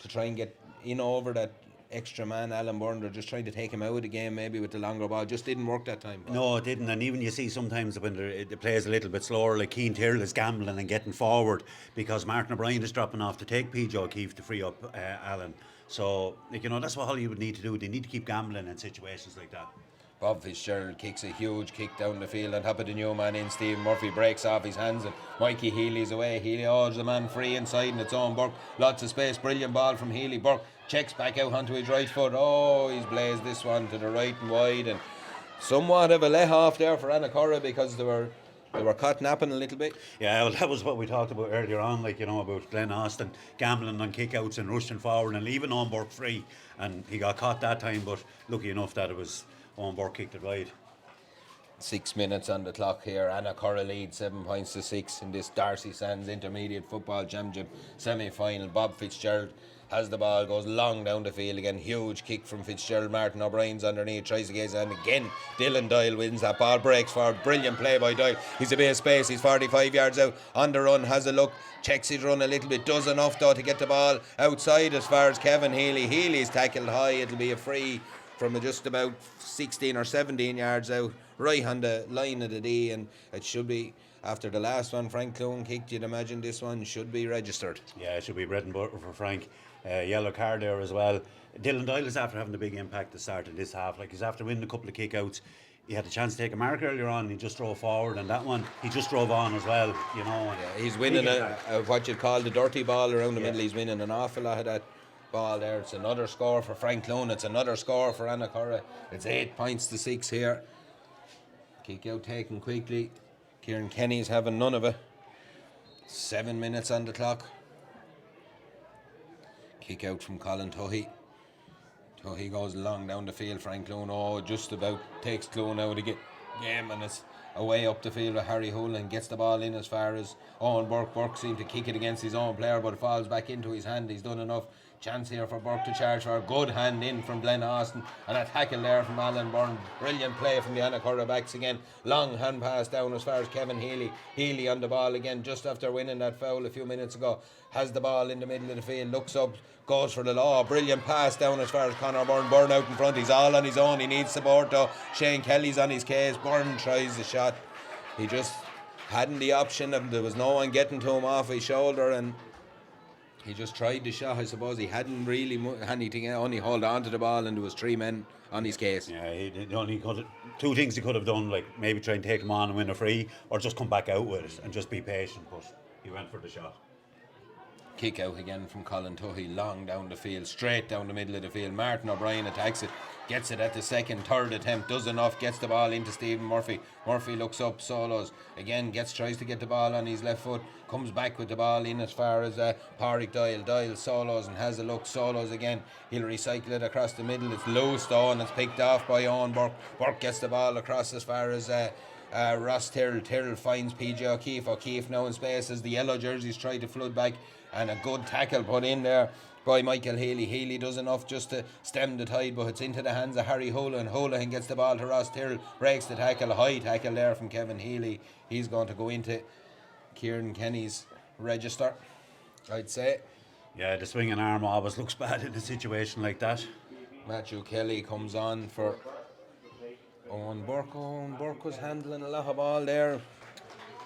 try and get in over that extra man, Alan Byrne. They're just trying to take him out of the game maybe with the longer ball. Just didn't work that time. No, it didn't. And even you see sometimes when the play is a little bit slower, like Cian Tyrrell is gambling and getting forward because Martin O'Brien is dropping off to take PJ O'Keefe to free up Alan. So, that's what Hollywood need to do. They need to keep gambling in situations like that. Bob Fitzgerald kicks a huge kick down the field on top of the new man in. Stephen Murphy breaks off his hands and Mikey Healy's away. Healy holds the man free inside and it's Owen Burke. Lots of space, brilliant ball from Healy. Burke checks back out onto his right foot. He's blazed this one to the right and wide, and somewhat of a let-off there for Annacurra because they were caught napping a little bit. Yeah, well, that was what we talked about earlier on, about Glenn Austin gambling on kickouts and rushing forward and leaving Owen Burke free, and he got caught that time, but lucky enough that it was Owen Burke kicked it wide. 6 minutes on the clock here. Annacurra leads 7 points to 6 in this Darcy Sands Intermediate Football Championship semi-final. Bob Fitzgerald has the ball, goes long down the field again. Huge kick from Fitzgerald. Martin O'Brien's underneath, tries to get his hand again. Dylan Doyle wins that ball, breaks forward. Brilliant play by Doyle. He's a bit of space. He's 45 yards out on the run, has a look, checks his run a little bit, does enough though to get the ball outside as far as Kevin Healy. Healy's tackled high. It'll be a free from just about 16 or 17 yards out, right on the line of the D, and it should be, after the last one Frank Clune kicked, you'd imagine this one should be registered. Yeah, it should be bread and butter for Frank. Yellow card there as well. Dylan Doyle is after having a big impact at the start of this half. He's after winning a couple of kick-outs. He had a chance to take a mark earlier on, he just drove forward, and that one he just drove on as well, Yeah, he's winning what you'd call the dirty ball around the middle. He's winning an awful lot of that ball there. It's another score for Frank Clune. It's another score for Annacurra. It's 8 points to 6 here. Kick out taken quickly. Kieran Kenny's having none of it. 7 minutes on the clock. Kick out from Colin Tuohy. Tuohy goes long down the field. Frank Clune just about takes Clune out of the game, and it's away up the field with Harry Hull and gets the ball in as far as Owen Burke. Burke seemed to kick it against his own player, but it falls back into his hand. He's done enough. Chance here for Burke to charge for a good hand in from Glenn Austin, and a tackle there from Alan Byrne. Brilliant play from the Annacurra backs again. Long hand pass down as far as Kevin Healy. Healy on the ball again just after winning that foul a few minutes ago. Has the ball in the middle of the field, looks up, goes for the law. Brilliant pass down as far as Conor Byrne. Byrne out in front, he's all on his own. He needs support though. Shane Kelly's on his case. Byrne tries the shot. He just hadn't the option, and there was no one getting to him off his shoulder, and he just tried the shot. I suppose he hadn't really anything, only hold on to the ball, and there was 3 men on his case. Yeah, he only could. 2 things he could have done, like maybe try and take him on and win a free, or just come back out with it and just be patient, but he went for the shot. Kick out again from Colin Tuohy, long down the field, straight down the middle of the field. Martin O'Brien attacks it, gets it at the second, third attempt, does enough, gets the ball into Stephen Murphy. Murphy looks up, solos again, tries to get the ball on his left foot, comes back with the ball in as far as Pádraig Doyle. Doyle solos and has a look, solos again. He'll recycle it across the middle. It's loose though, and it's picked off by Owen Burke. Burke gets the ball across as far as Ross Tyrrell. Tyrrell finds PJ O'Keefe. O'Keefe now in space as the yellow jerseys try to flood back. and a good tackle put in there by Michael Healy. Healy does enough just to stem the tide, but it's into the hands of Harry Holohan. Holohan gets the ball to Ross Tyrrell, breaks the tackle, a high tackle there from Kevin Healy. He's going to go into Kieran Kenny's register, I'd say. Yeah, the swinging arm always looks bad in a situation like that. Matthew Kelly comes on for Owen Burke. Owen Burke was handling a lot of ball there.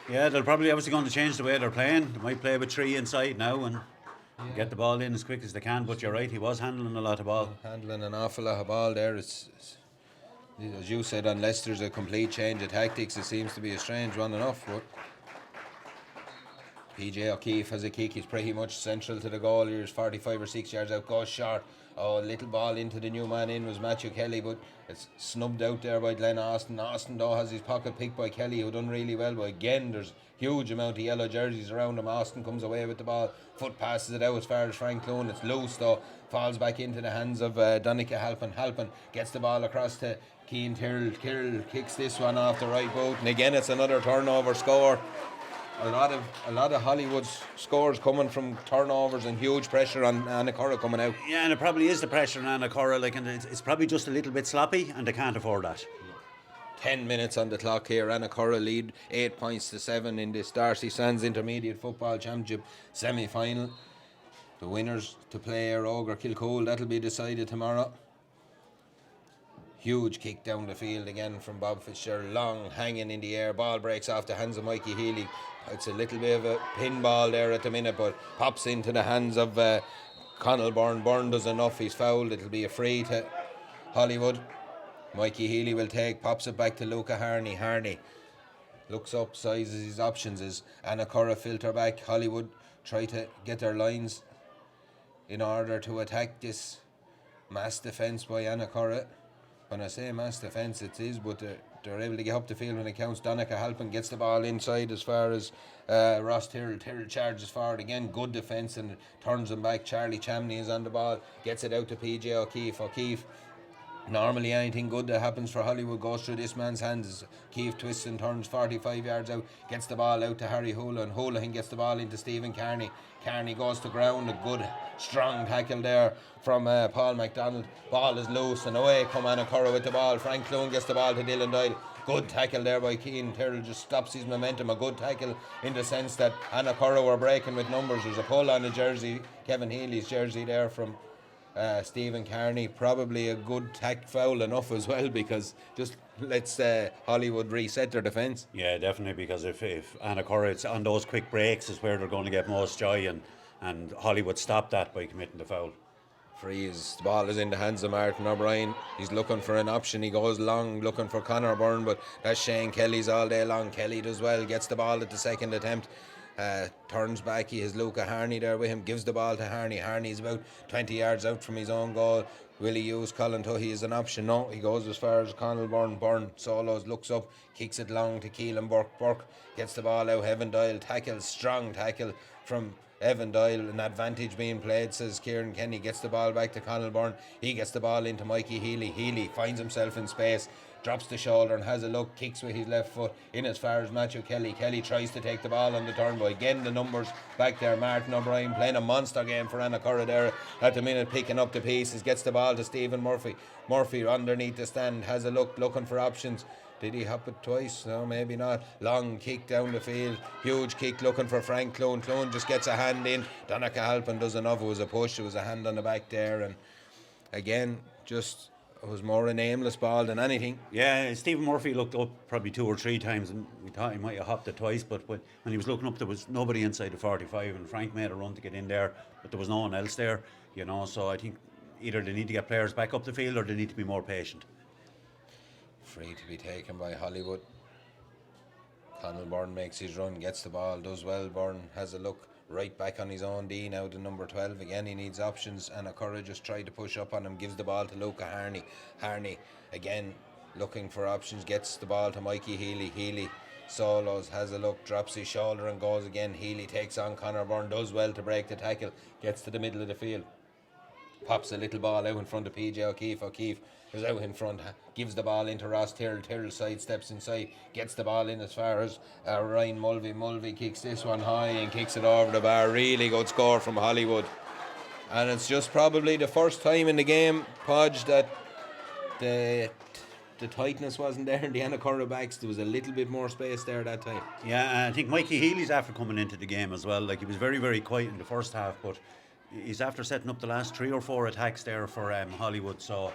Yeah, they're probably obviously going to change the way they're playing. They might play with 3 inside now and get the ball in as quick as they can, but you're right, he was handling a lot of ball. Handling an awful lot of ball there. It's as you said, unless there's a complete change of tactics, it seems to be a strange one enough. But PJ O'Keefe has a kick. He's pretty much central to the goal. He's 45 or 6 yards out. Goes short. Oh, a little ball into the new man in was Matthew Kelly, but it's snubbed out there by Glenn Austin. Austin though has his pocket picked by Kelly, who done really well. But again, there's huge amount of yellow jerseys around him. Austin comes away with the ball. Foot passes it out as far as Frank Clune. It's loose though. Falls back into the hands of Donica Halpin. Halpin gets the ball across to Cian Tyrrell. Tyrrell kicks this one off the right boot. And again, it's another turnover score. A lot of Hollywood's scores coming from turnovers and huge pressure on Annacurra coming out. Yeah, and it probably is the pressure on Annacurra, like, and it's probably just a little bit sloppy, and they can't afford that. 10 minutes on the clock here. Annacurra lead 8 points to 7 in this Darcy Sands Intermediate Football Championship semi-final. The winners to play are Ogre Kilcoole. That'll be decided tomorrow. Huge kick down the field again from Bob Fitzgerald. Long hanging in the air. Ball breaks off the hands of Mikey Healy. It's a little bit of a pinball there at the minute, but pops into the hands of Connell Byrne. Byrne does enough. He's fouled. It'll be a free to Hollywood. Mikey Healy will take, pops it back to Luca Harney. Harney looks up, sizes his options. Is Annacurra filter back. Hollywood try to get their lines in order to attack this mass defence by Annacurra. When I say mass defence, it is, but they're able to get up the field when it counts. Donica Halpin gets the ball inside as far as Ross Tyrrell. Tyrrell charges forward again, good defence, and turns him back. Charlie Chamney is on the ball, gets it out to PJ O'Keefe. O'Keefe, normally anything good that happens for Hollywood goes through this man's hands. Keith twists and turns 45 yards out, gets the ball out to Harry Holohan. Holohan gets the ball into Stephen Carney. Carney goes to ground, a good strong tackle there from Paul MacDonald. Ball is loose and away come Annacurra with the ball. Frank Clune gets the ball to Dylan Doyle. Good tackle there by Cian Tyrrell, just stops his momentum. A good tackle in the sense that Annacurra were breaking with numbers. There's a pull on the jersey, Kevin Healy's jersey there from Stephen Carney. Probably a good foul enough as well, because just let's Hollywood reset their defence. Yeah, definitely, because if Annacurra, it's on those quick breaks is where they're going to get most joy, and Hollywood stopped that by committing the foul. Freeze. The ball is in the hands of Martin O'Brien. He's looking for an option. He goes long, looking for Conor Byrne, but that's Shane Kelly's all day long. Kelly does well, gets the ball at the second attempt. Turns back. He has Luca Harney there with him, gives the ball to Harney. Harney's about 20 yards out from his own goal. Will he use Colin Tuohy as an option? No, he goes as far as Conall Byrne. Byrne solos, looks up, kicks it long to Keelan Burke. Burke gets the ball out. Evan Doyle tackles, strong tackle from Evan Doyle. An advantage being played, says Kieran Kenny. Gets the ball back to Conall Byrne. He gets the ball into Mikey Healy. Healy finds himself in space, drops the shoulder and has a look, kicks with his left foot in as far as Matthew Kelly. Kelly tries to take the ball on the turn, but again the numbers back there. Martin O'Brien playing a monster game for Annacurra there at the minute, picking up the pieces, gets the ball to Stephen Murphy. Murphy underneath the stand, has a look, looking for options. Did he hop it twice? No, maybe not. Long kick down the field, huge kick looking for Frank Clune. Clune just gets a hand in. Donica Halpin does enough. It was a push, it was a hand on the back there, and again just it was more an aimless ball than anything. Yeah, Stephen Murphy looked up probably 2 or 3 times, and we thought he might have hopped it twice, but when he was looking up there was nobody inside the 45, and Frank made a run to get in there, but there was no one else there, so I think either they need to get players back up the field or they need to be more patient. Free to be taken by Hollywood. Conall Byrne makes his run, gets the ball, does well. Byrne has a look, right back on his own D now to number 12. Again, he needs options, and Annacurra just tried to push up on him, gives the ball to Luca Harney. Harney, again, looking for options, gets the ball to Mikey Healy. Healy solos, has a look, drops his shoulder and goes again. Healy takes on Conor Byrne, does well to break the tackle, gets to the middle of the field. pops a little ball out in front of PJ O'Keefe. O'Keefe is out in front, gives the ball into Ross Tyrrell. Tyrrell side steps inside, gets the ball in as far as Ryan Mulvey. Mulvey kicks this one high and kicks it over the bar. Really good score from Hollywood. And it's just probably the first time in the game, Podge, that the tightness wasn't there in the Annacurra backs. There was a little bit more space there that time. Yeah, I think Mikey Healy's after coming into the game as well. Like, he was very, very quiet in the first half, but he's after setting up the last 3 or 4 attacks there for Hollywood, so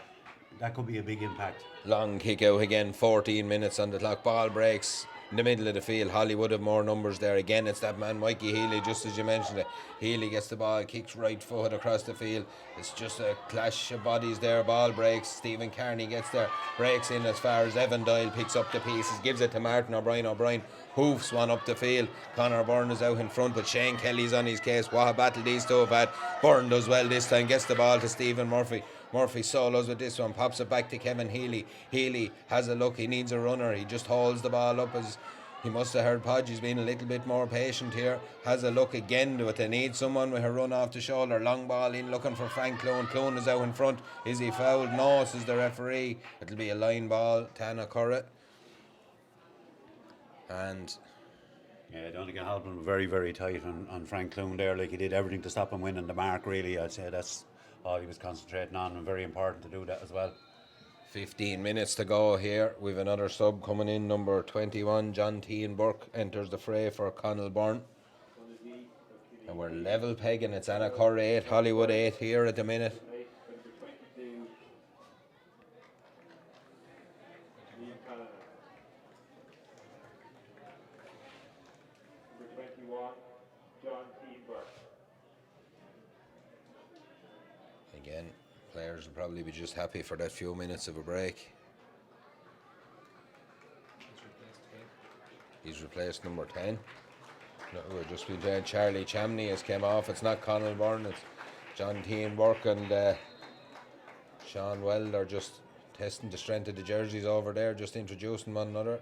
that could be a big impact. Long kick out again, 14 minutes on the clock. Ball breaks in the middle of the field. Hollywood have more numbers there. Again, it's that man Mikey Healy, just as you mentioned it. Healy gets the ball, kicks right foot across the field. It's just a clash of bodies there. Ball breaks. Stephen Carney gets there, breaks in as far as Evan Doyle picks up the pieces, gives it to Martin O'Brien. O'Brien hoofs one up the field. Conor Byrne is out in front, but Shane Kelly's on his case. What a battle these two have had. Byrne does well this time, gets the ball to Stephen Murphy. Murphy solos with this one, pops it back to Kevin Healy. Healy has a look, he needs a runner. He just holds the ball up as he must have heard Podge. He's been a little bit more patient here. Has a look again, but they need someone with a run off the shoulder. Long ball in, looking for Frank Clune. Clune is out in front. Is he fouled? No, says the referee. It'll be a line ball to Annacurra. And yeah, I don't think Halpin were very, very tight on Frank Clune there. Like, he did everything to stop him winning the mark, really. I'd say that's all he was concentrating on, and very important to do that as well. 15 minutes to go here. We've another sub coming in, number 21. John T. and Burke enters the fray for Connell Byrne. And we're level pegging. It's Annacurra 8, Hollywood 8 here at the minute. Again, players will probably be just happy for that few minutes of a break. He's replaced number 10. No, we're just been playing. Charlie Chamney has came off. It's not Connell Byrne, it's John T. and Burke and Sean Weld are just testing the strength of the jerseys over there, just introducing one another.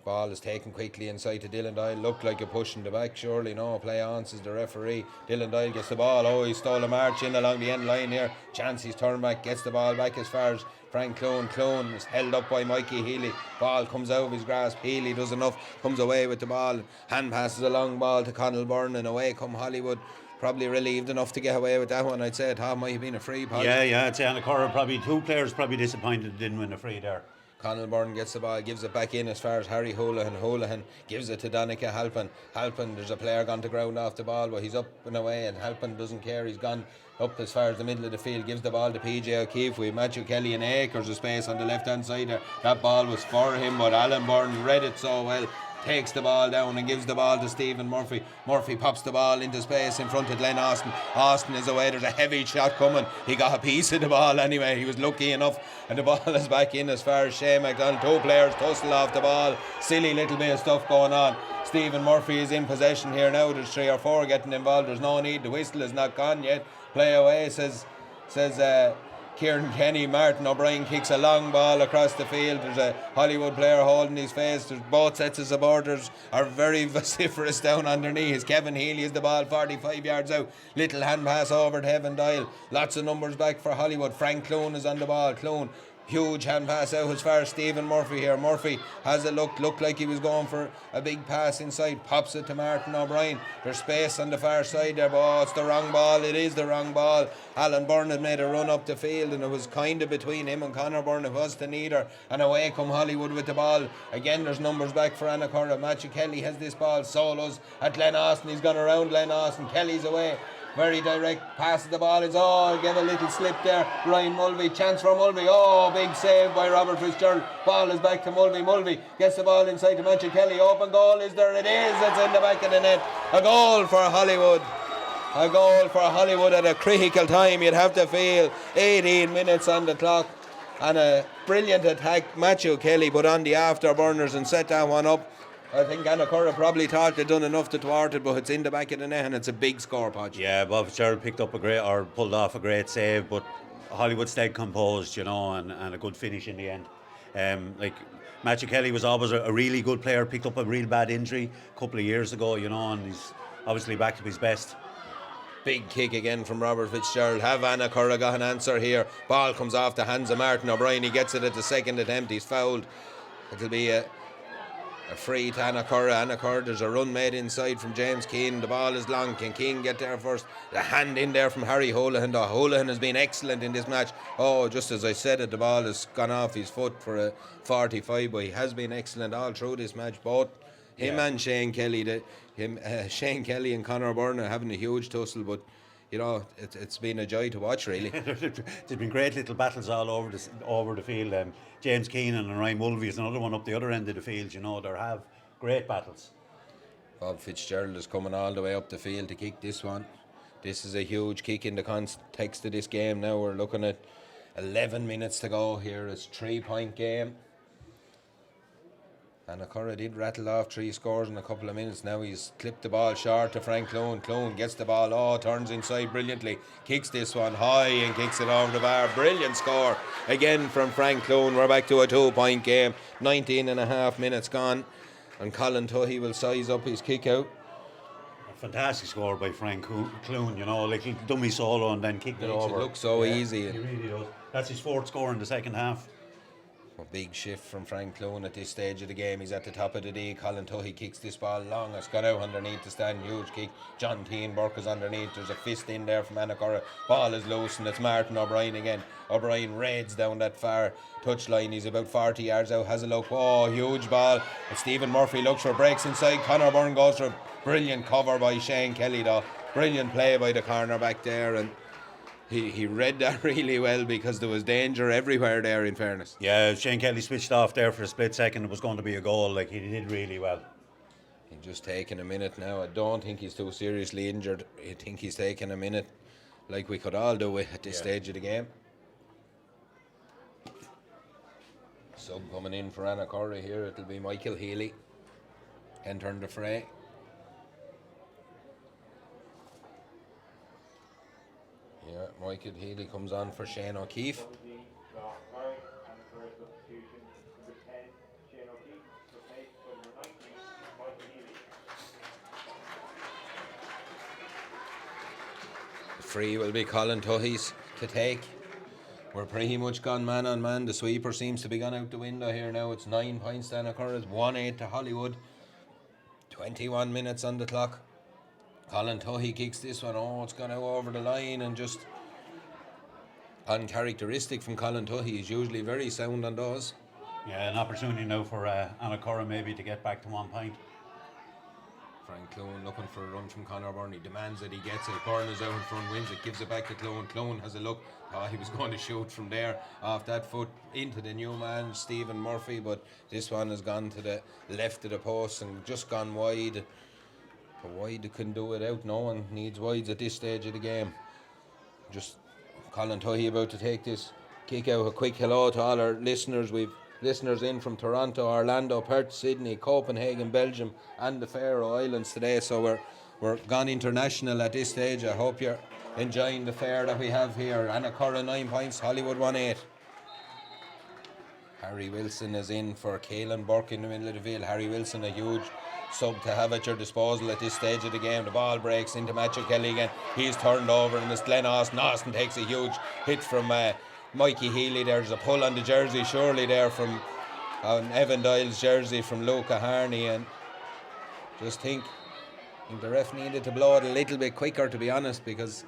Ball is taken quickly inside to Dylan Doyle. Looked like a push in the back, surely. No, play on, says the referee. Dylan Doyle gets the ball. Oh, he stole a march in along the end line here. Chancy's turn back, gets the ball back as far as Frank Clune. Clune is held up by Mikey Healy. Ball comes out of his grasp. Healy does enough, comes away with the ball. Hand passes a long ball to Connell Byrne, and away come Hollywood. Probably relieved enough to get away with that one. I'd say it might have been a free. Yeah, I'd say Annacurra probably 2 players probably disappointed didn't win a free there. Connell Byrne gets the ball, gives it back in as far as Harry Houlihan. Houlihan gives it to Danica Halpin. Halpin, there's a player gone to ground off the ball, but he's up and away, and Halpin doesn't care. He's gone up as far as the middle of the field, gives the ball to PJ O'Keefe. We have Matthew Kelly and acres of space on the left hand side there. That ball was for him, but Alan Byrne read it so well. Takes the ball down and gives the ball to Stephen Murphy. Murphy pops the ball into space in front of Glenn Austin. Austin is away. There's a heavy shot coming. He got a piece of the ball anyway. He was lucky enough, and the ball is back in as far as Shane McDonald. 2 players tussle off the ball. Silly little bit of stuff going on. Stephen Murphy is in possession here now. There's 3 or 4 getting involved. There's no need. The whistle is not gone yet. Play away, says Kieron Kenny. Martin O'Brien kicks a long ball across the field. There's a Hollywood player holding his face. There's both sets of supporters are very vociferous down on their knees. Kevin Healy is the ball 45 yards out. Little hand pass over to Evan Doyle. Lots of numbers back for Hollywood. Frank Clune is on the ball. Clune, huge hand pass out as far as Stephen Murphy here. Murphy has a looked like he was going for a big pass inside. Pops it to Martin O'Brien. There's space on the far side there, but it's the wrong ball. It is the wrong ball. Alan Byrne had made a run up the field, and it was kind of between him and Conor Byrne. It was to neither, and away come Hollywood with the ball. Again, there's numbers back for Annacurra. Matthew Kelly has this ball. Solos at Glenn Austin. He's gone around Glenn Austin. Kelly's away. Very direct, passes the ball. It's gave a little slip there. Ryan Mulvey, chance for Mulvey. Oh, big save by Robert Fitzgerald. Ball is back to Mulvey. Mulvey gets the ball inside to Matthew Kelly. Open goal, is there? It is. It's in the back of the net. A goal for Hollywood. A goal for Hollywood at a critical time, you'd have to feel. 18 minutes on the clock. And a brilliant attack. Matthew Kelly put on the afterburners and set that one up. I think Annacurra probably thought they'd done enough to thwart it, but it's in the back of the net and it's a big score, Podge. Yeah, Bob Fitzgerald picked up pulled off a great save, but Hollywood stayed composed, and a good finish in the end. Matthew Kelly was always a really good player, picked up a real bad injury a couple of years ago, and he's obviously back to his best. Big kick again from Robert Fitzgerald. Have Annacurra got an answer here? Ball comes off the hands of Martin O'Brien. He gets it at the second attempt. He's fouled. It'll be a free to Annacurra. Annacurra, there's a run made inside from James Keane. The ball is long. Can Keane get there first? The hand in there from Harry Holohan. Holohan has been excellent in this match. Oh, just as I said it, the ball has gone off his foot for a 45, but he has been excellent all through this match. Both him and Shane Kelly. Shane Kelly and Conor Byrne are having a huge tussle, but you know, it's been a joy to watch, really. There's been great little battles all over the field. James Keenan and Ryan Mulvey is another one up the other end of the field. You know, they have great battles. Bob Fitzgerald is coming all the way up the field to kick this one. This is a huge kick in the context of this game. Now we're looking at 11 minutes to go here. It's a 3-point game. Annacurra did rattle off 3 scores in a couple of minutes. Now he's clipped the ball short to Frank Clune. Clune gets the ball, turns inside brilliantly, kicks this one high and kicks it over the bar. Brilliant score again from Frank Clune. We're back to a 2-point game. 19 and a half minutes gone, and Colin Tuohy will size up his kick out. A fantastic score by Frank Clune, you know, like he dummy solo and then kicked it over. It looks so easy. He really does. That's his 4th score in the second half. A big shift from Frank Clune at this stage of the game. He's at the top of the D. Colin Tuohy kicks this ball long. It's got out underneath the stand. Huge kick. John Teen Burke is underneath. There's a fist in there from Annacurra. Ball is loose and it's Martin O'Brien again. O'Brien raids down that far touchline. He's about 40 yards out. Has a look. Oh, huge ball. And Stephen Murphy looks for breaks inside. Conor Byrne goes for a brilliant cover by Shane Kelly though. Brilliant play by the cornerback there, and He read that really well because there was danger everywhere there, in fairness. Yeah, Shane Kelly switched off there for a split second. It was going to be a goal. Like, he did really well. He's just taking a minute now. I don't think he's too seriously injured. I think he's taking a minute like we could all do at this stage of the game. Sub coming in for Annacurra here. It'll be Michael Healy entering the fray. Yeah, Michael Healy comes on for Shane O'Keefe. The free will be Colin Tuohy's to take. We're pretty much gone man on man. The sweeper seems to be gone out the window here now. It's 9 points to Annacurra. It's 1-8 to Hollywood. 21 minutes on the clock. Colin Tuohy kicks this one. Oh, it's gone out over the line, and just uncharacteristic from Colin Tuohy. He's usually very sound on those. Yeah, an opportunity now for Annacurra maybe to get back to 1 point. Frank Clune looking for a run from Conor Byrne. He demands it, he gets it. Byrne is out in front, wins it, gives it back to Clune. Clune has a look. He was going to shoot from there off that foot into the new man, Stephen Murphy, but this one has gone to the left of the post and just gone wide. But wide, they couldn't do it out. No one needs wides at this stage of the game. Just Colin Tuohy about to take this kick out. A quick hello to all our listeners. We've listeners in from Toronto, Orlando, Perth, Sydney, Copenhagen, Belgium and the Faroe Islands today. So we're gone international at this stage. I hope you're enjoying the fare that we have here. Annacurra 9 points, Hollywood 1-8. Harry Wilson is in for Caelan Burke in the middle of the field. Harry Wilson, a huge sub to have at your disposal at this stage of the game. The ball breaks into Matthew Kelly again. He's turned over and it's Glenn Austin. Austin takes a huge hit from Mikey Healy. There's a pull on the jersey surely there from Evan Doyle's jersey from Luca Harney, and just think the ref needed to blow it a little bit quicker, to be honest, because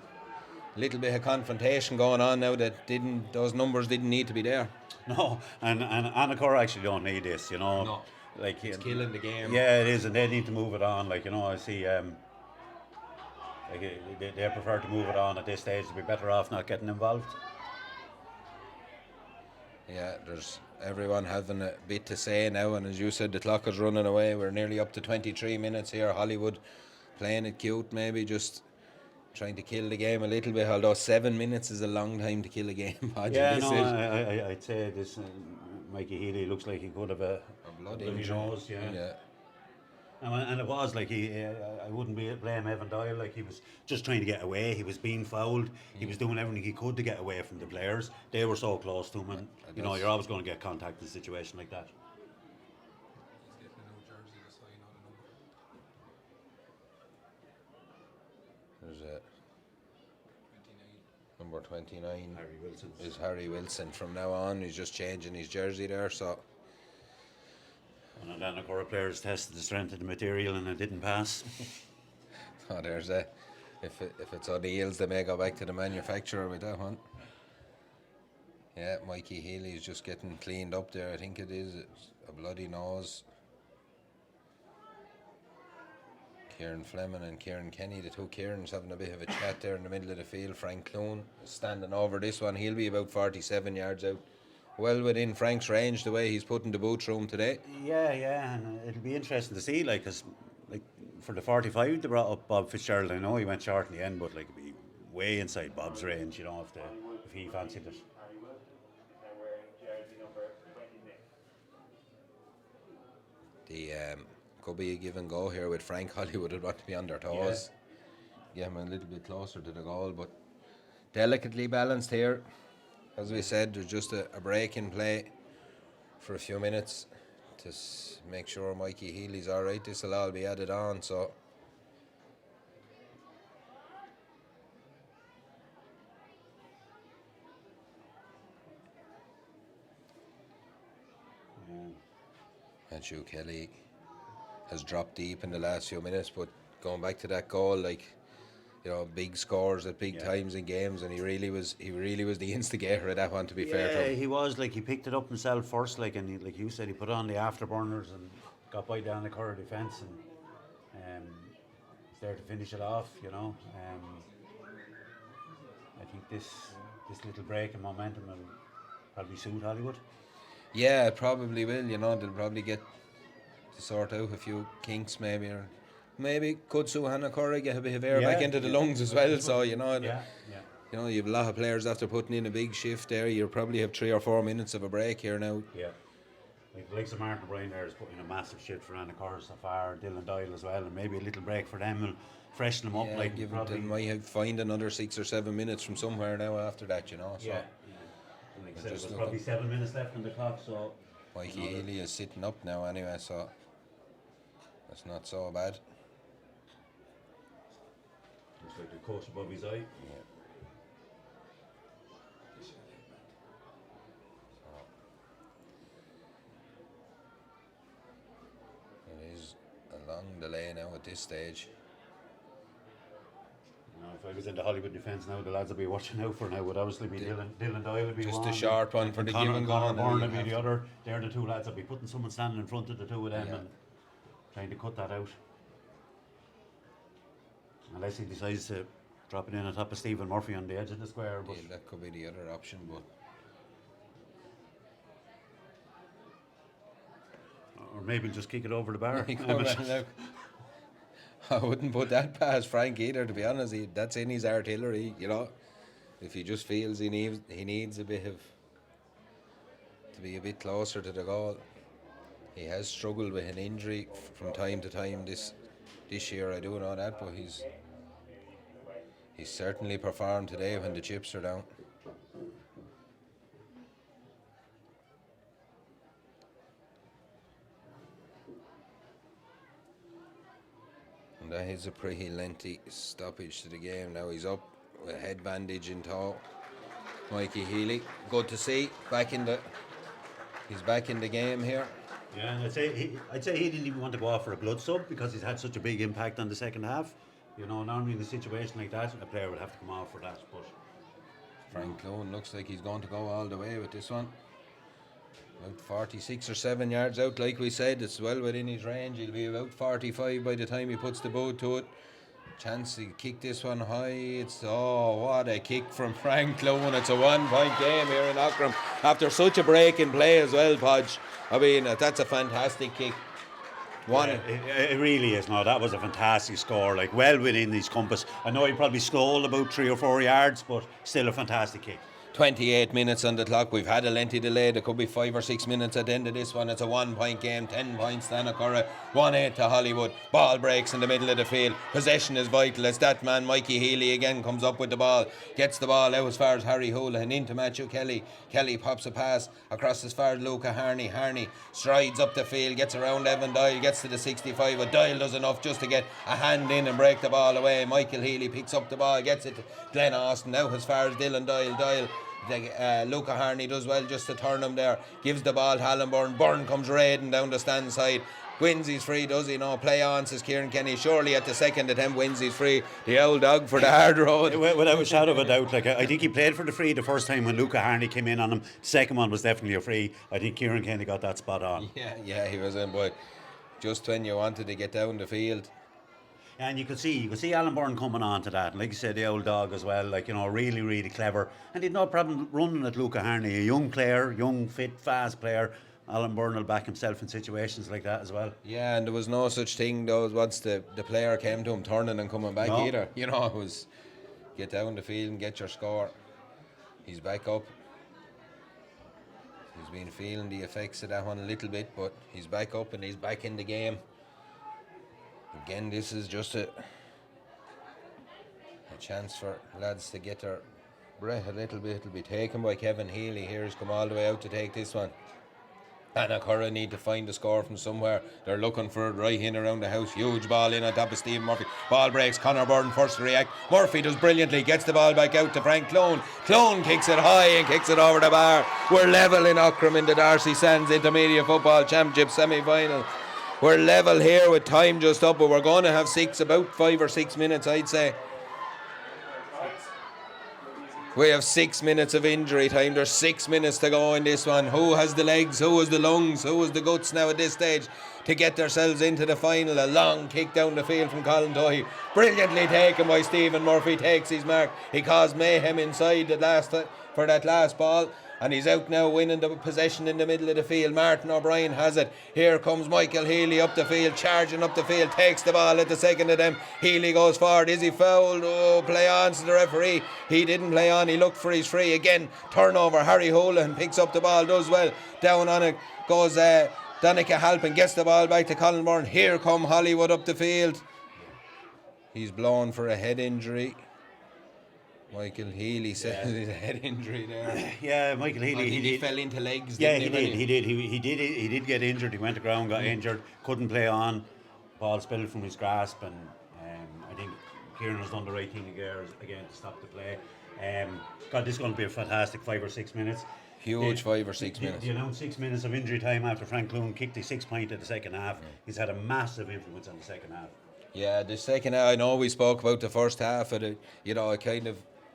a little bit of confrontation going on now that those numbers didn't need to be there. No, and Annacurra actually don't need this, you know. No. Like, it's killing the game. Yeah, it is, and they need to move it on. Like, you know, I see they prefer to move it on at this stage. To be better off not getting involved. Yeah, there's everyone having a bit to say now, and as you said, the clock is running away. We're nearly up to 23 minutes here. Hollywood playing it cute, maybe just trying to kill the game a little bit, although 7 minutes is a long time to kill a game. Yeah, no, I'd say this Mikey Healy looks like he could have a bloody nose. Yeah. And it was like I wouldn't blame Evan Doyle. Like, he was just trying to get away. He was being fouled. He was doing everything he could to get away from the players. They were so close to him, and you know, you're always going to get contact in a situation like that. Number 29 Harry Wilson. is Harry Wilson from now on. He's just changing his jersey there, so. One of the Annacurra players tested the strength of the material and it didn't pass. Oh, there's a. If it's on the heels, they may go back to the manufacturer with that one. Yeah, Mikey Healy's just getting cleaned up there. I think it is. It's a bloody nose. Kieron Fleming and Kieran Kenny, the two Kierans having a bit of a chat there in the middle of the field. Frank Clune is standing over this one. He'll be about 47 yards out. Well within Frank's range the way he's putting the boot through him today. Yeah, and it'll be interesting to see, like, cause, like for the 45 they brought up Bob Fitzgerald. I know he went short in the end, but like it'll be way inside Bob's range, you know, if he fancied it. The could be a give and go here with Frank. Hollywood would want to be on their toes. Get him a little bit closer to the goal, but delicately balanced here. As we said, there's just a break in play for a few minutes to make sure Mikey Healy's alright. This will all be added on, so. And Hugh Kelly has dropped deep in the last few minutes, but going back to that goal, like, you know, big scores at big times in games, and he really was the instigator of that one, to be fair to him. Yeah, he was. Like, he picked it up himself first, like, and he, like you said, he put on the afterburners and got by down the Annacurra defence, and he's there to finish it off, you know. I think this little break in momentum will probably suit Hollywood. Yeah, it probably will, you know. They'll probably get to sort out a few kinks maybe, or maybe could suit Annacurra get a bit of air back into the lungs as well, so, you know. You know, you have a lot of players after putting in a big shift there. You probably have 3 or 4 minutes of a break here now. Yeah. Like the likes of Martin O'Brien there is putting in a massive shift for Annacurra so far, Dylan Doyle as well, and maybe a little break for them will freshen them up. Yeah, like they might find another 6 or 7 minutes from somewhere now after that, you know. So. Yeah. And like I said, there's probably 7 minutes left on the clock, so. Mikey Healy is sitting up now anyway, so that's not so bad. Looks like the coach above his eye. Yeah. It is a long delay now at this stage. You know, if I was in the Hollywood defence now, the lads would be watching out for now. Would obviously be Dylan Doyle would be just one. a sharp one for the give and go. Connor Byrne would be the other. They're the two lads that be putting someone standing in front of the two of them and trying to cut that out. Unless he decides to drop it in on top of Stephen Murphy on the edge of the square. But that could be the other option, but. Or maybe just kick it over the bar. I wouldn't put that past Frank either, to be honest. That's in his artillery, you know. If he just feels he needs a bit of to be a bit closer to the goal. He has struggled with an injury from time to time this year. I do know that, but he's certainly performed today when the chips are down. And that is a pretty lengthy stoppage to the game. Now he's up with a head bandage in tow. Mikey Healy, good to see. He's back in the game here. Yeah, and I'd say he didn't even want to go off for a blood sub because he's had such a big impact on the second half. You know, normally in a situation like that, a player would have to come off for that. But Frank Clune looks like he's going to go all the way with this one. About 46 or 7 yards out, like we said, it's well within his range. He'll be about 45 by the time he puts the boot to it. Chance to kick this one high. What a kick from Frank Clune. It's a 1-point game here in Aughrim after such a break in play as well, Podge. I mean, that's a fantastic kick. It really is. No, that was a fantastic score, like well within his compass. I know he probably stole about 3 or 4 yards, but still a fantastic kick. 28 minutes on the clock. We've had a lengthy delay. There could be 5 or 6 minutes at the end of this one. It's a 1 point game, 10 points to Annacurra, 1-8 to Hollywood. Ball breaks in the middle of the field. Possession is vital. It's that man, Mikey Healy, again comes up with the ball. Gets the ball out as far as Harry Houlihan into Matthew Kelly. Kelly pops a pass across as far as Luca Harney. Harney strides up the field, gets around Evan Doyle, gets to the 65. But Doyle does enough just to get a hand in and break the ball away. Michael Healy picks up the ball, gets it to Glenn Austin. Now as far as Dylan Doyle. Luca Harney does well just to turn him there. Gives the ball to Alan Byrne. Byrne comes raiding down the stand side. Wins he's free, does he? No, play on, says Kieron Kenny. Surely at the second attempt wins he's free. The old dog for the hard road. Without a shadow of a doubt, like I think he played for the free the first time when Luca Harney came in on him. The second one was definitely a free. I think Kieron Kenny got that spot on. Yeah, he was in, but just when you wanted to get down the field. And you could see Alan Byrne coming on to that. And like you said, the old dog as well, like, you know, really, really clever. And he had no problem running at Luca Harney, a young player, young, fit, fast player. Alan Byrne will back himself in situations like that as well. Yeah, and there was no such thing, though, once the player came to him turning and coming back either. You know, it was get down the field and get your score. He's back up. He's been feeling the effects of that one a little bit, but he's back up and he's back in the game. Again, this is just a chance for lads to get their breath a little bit. It'll be taken by Kevin Healy. Here he's come all the way out to take this one. Annacurra need to find the score from somewhere. They're looking for it right in around the house. Huge ball in on top of Stephen Murphy. Ball breaks. Conor Byrne first to react. Murphy does brilliantly. Gets the ball back out to Frank Clone. Clone kicks it high and kicks it over the bar. We're level in Aughrim in the Darcy Sands Intermediate Football Championship semi-final. We're level here with time just up, but we're going to have about 5 or 6 minutes, I'd say. We have 6 minutes of injury time. There's 6 minutes to go in this one. Who has the legs? Who has the lungs? Who has the guts now at this stage to get themselves into the final? A long kick down the field from Colin Tuohy. Brilliantly taken by Stephen Murphy. Takes his mark. He caused mayhem inside for that last ball. And he's out now winning the possession in the middle of the field. Martin O'Brien has it. Here comes Michael Healy up the field, charging up the field, takes the ball at the second of them. Healy goes forward. Is he fouled? Oh, play on to the referee. He didn't play on. He looked for his free. Again, turnover. Harry Houlihan picks up the ball, does well. Down on it goes Danica Halpin, gets the ball back to Colin Byrne. Here come Hollywood up the field. He's blown for a head injury. Michael Healy said he's a head injury there. Yeah, Michael Healy. He fell into legs. Yeah, he did. He did get injured. He went to ground, got injured, couldn't play on. Ball spilled from his grasp, and I think Kieron has done the right thing again to stop the play. God, this is going to be a fantastic 5 or 6 minutes. Huge 5 or 6 minutes. You know, 6 minutes of injury time after Frank Clune kicked the 6 point at the second half. He's had a massive influence on the second half. Yeah, the second half. I know we spoke about the first half of it. You know,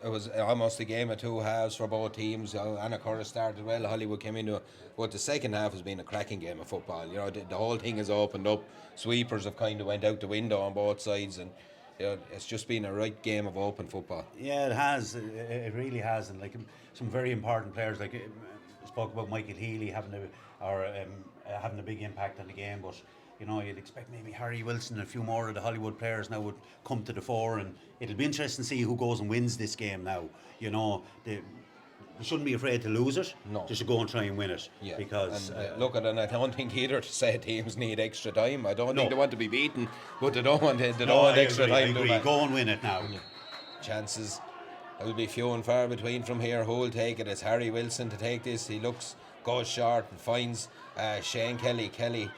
it was almost a game of two halves for both teams. Annacurra started well, Hollywood came into it. But the second half has been a cracking game of football. You know, the whole thing has opened up. Sweepers have kind of went out the window on both sides, and you know, it's just been a right game of open football. Yeah, it has. It really has, and like some very important players. Like I spoke about Michael Healy having a big impact on the game, but you know, you'd expect maybe Harry Wilson and a few more of the Hollywood players now would come to the fore, and it'll be interesting to see who goes and wins this game now. You know, they shouldn't be afraid to lose it. No. They should go and try and win it. Yeah. Because look at it, and I don't think either set teams need extra time. I don't think they want to be beaten, but they don't want extra time. I agree. Go and win it now. Yeah. Chances will be few and far between from here. Who'll take it? It's Harry Wilson to take this. He goes short and finds Shane Kelly. Kelly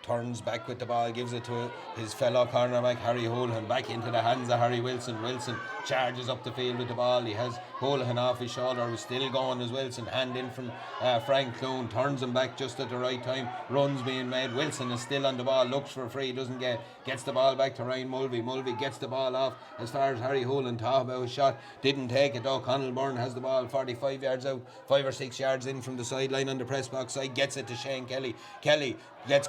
turns back with the ball, gives it to his fellow cornerback Harry Houlihan, back into the hands of Harry Wilson. Wilson charges up the field with the ball. He has Houlihan off his shoulder, who's still going as Wilson. Hand in from Frank Clune, turns him back just at the right time. Runs being made. Wilson is still on the ball, looks for a free, doesn't gets the ball back to Ryan Mulvey. Mulvey gets the ball off as far as Harry Houlihan. Talk about his shot, didn't take it though. Conal Byrne has the ball 45 yards out, 5 or 6 yards in from the sideline on the press box side, gets it to Shane Kelly. Kelly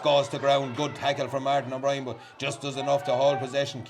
goes to ground. Good tackle from Martin O'Brien, but just does enough to hold possession.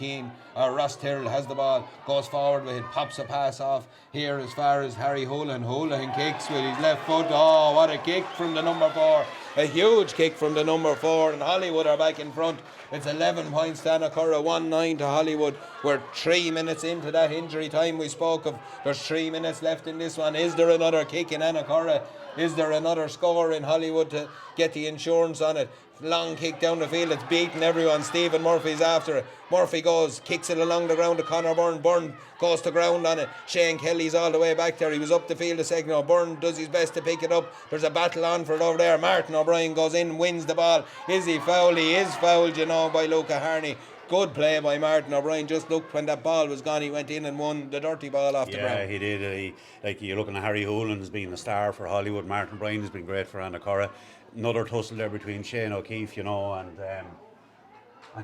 Ross Tyrrell has the ball, goes forward with it, pops a pass off here as far as Harry Houlihan. Houlihan kicks with his left foot. Oh, what a kick from the number 4. A huge kick from the number 4, and Hollywood are back in front. It's 11 points to Annacurra, 1-9 to Hollywood. We're 3 minutes into that injury time we spoke of. There's 3 minutes left in this one. Is there another kick in Annacurra? Is there another score in Hollywood to get the insurance on it? Long kick down the field, it's beaten everyone. Stephen Murphy's after it. Murphy goes, kicks it along the ground to Conor Byrne. Byrne goes to ground on it. Shane Kelly's all the way back there. He was up the field a second ago. Byrne does his best to pick it up. There's a battle on for it over there. Martin O'Brien goes in, wins the ball. Is he fouled? He is fouled, by Luca Harney. Good play by Martin O'Brien. Just looked when that ball was gone, he went in and won the dirty ball off the ground. Yeah, he did. You're looking at Harry Hoolan's being a star for Hollywood. Martin O'Brien has been great for Annacurra. Another tussle there between Shane O'Keefe, and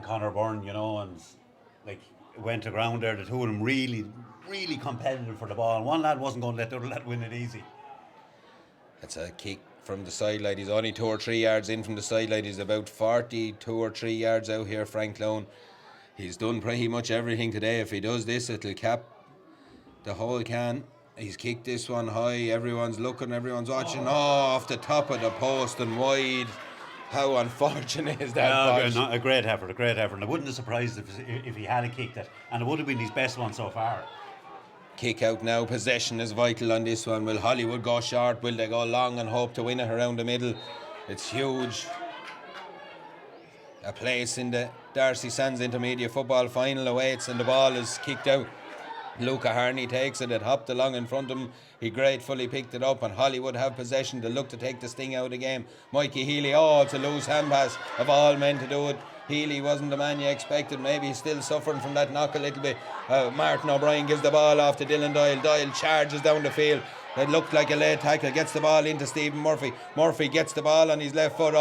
Conor Byrne, and went to ground there. The two of them really, really competitive for the ball. And one lad wasn't going to let the other lad win it easy. That's a kick from the sideline. He's only 2 or 3 yards in from the sideline. He's about 42 or 3 yards out here, Frank Lone. He's done pretty much everything today. If he does this, it'll cap the whole can. He's kicked this one high. Everyone's looking, everyone's watching. Off the top of the post and wide. How unfortunate is that? No, a great effort. And I wouldn't have surprised if he had kicked it. And it would have been his best one so far. Kick out now. Possession is vital on this one. Will Hollywood go short? Will they go long and hope to win it around the middle? It's huge. A place in the Darcy Sands Intermediate Football Final awaits, and the ball is kicked out. Luca Harney takes it. It hopped along in front of him. He gratefully picked it up, and Hollywood have possession. They look to take the sting out of the game. Mikey Healy, it's a loose hand pass of all men to do it. Healy wasn't the man you expected. Maybe he's still suffering from that knock a little bit. Martin O'Brien gives the ball off to Dylan Doyle. Doyle charges down the field. It looked like a late tackle. Gets the ball into Stephen Murphy. Murphy gets the ball on his left foot.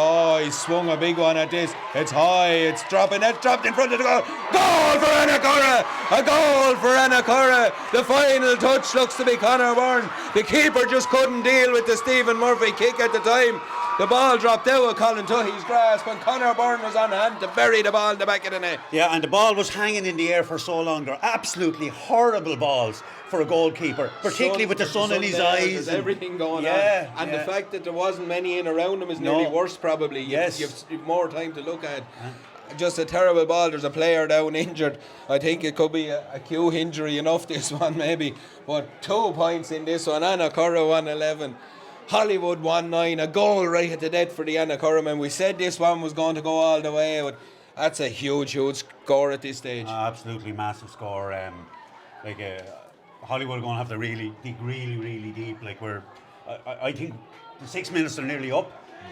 He swung a big one at this. It's high. It's dropping. It's dropped in front of the goal. Goal for Annacurra. A goal for Annacurra. The final touch looks to be Conor Byrne. The keeper just couldn't deal with the Stephen Murphy kick at the time. The ball dropped out of Colin Tuhi's grasp and Conor Byrne was on hand to bury the ball in the back of the net. Yeah, and the ball was hanging in the air for so long. They're absolutely horrible balls for a goalkeeper, particularly with the sun in his eyes. There's everything going on. And the fact that there wasn't many in around him is nearly worse probably. You've more time to look at. Just a terrible ball. There's a player down injured. I think it could be a Q injury enough, this one maybe. But 2 points in this one. Annacurra 1-11. Hollywood 1-9, a goal right at the dead for the Annacurra men. We said this one was going to go all the way, but that's a huge score at this stage. Absolutely massive score. Hollywood are going to have to really dig really deep. I think the 6 minutes are nearly up.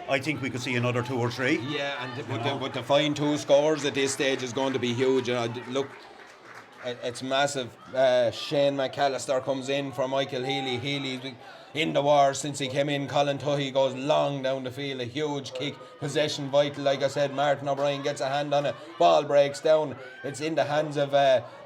I think we could see another 2 or 3. Yeah, and but to find 2 scores at this stage is going to be huge. Look, it's massive. Shane McAllister comes in for Michael Healy. Healy's in the war since he came in. Colin Tuhi goes long down the field, a huge kick. Possession vital, like I said. Martin O'Brien gets a hand on it. Ball breaks down. It's in the hands of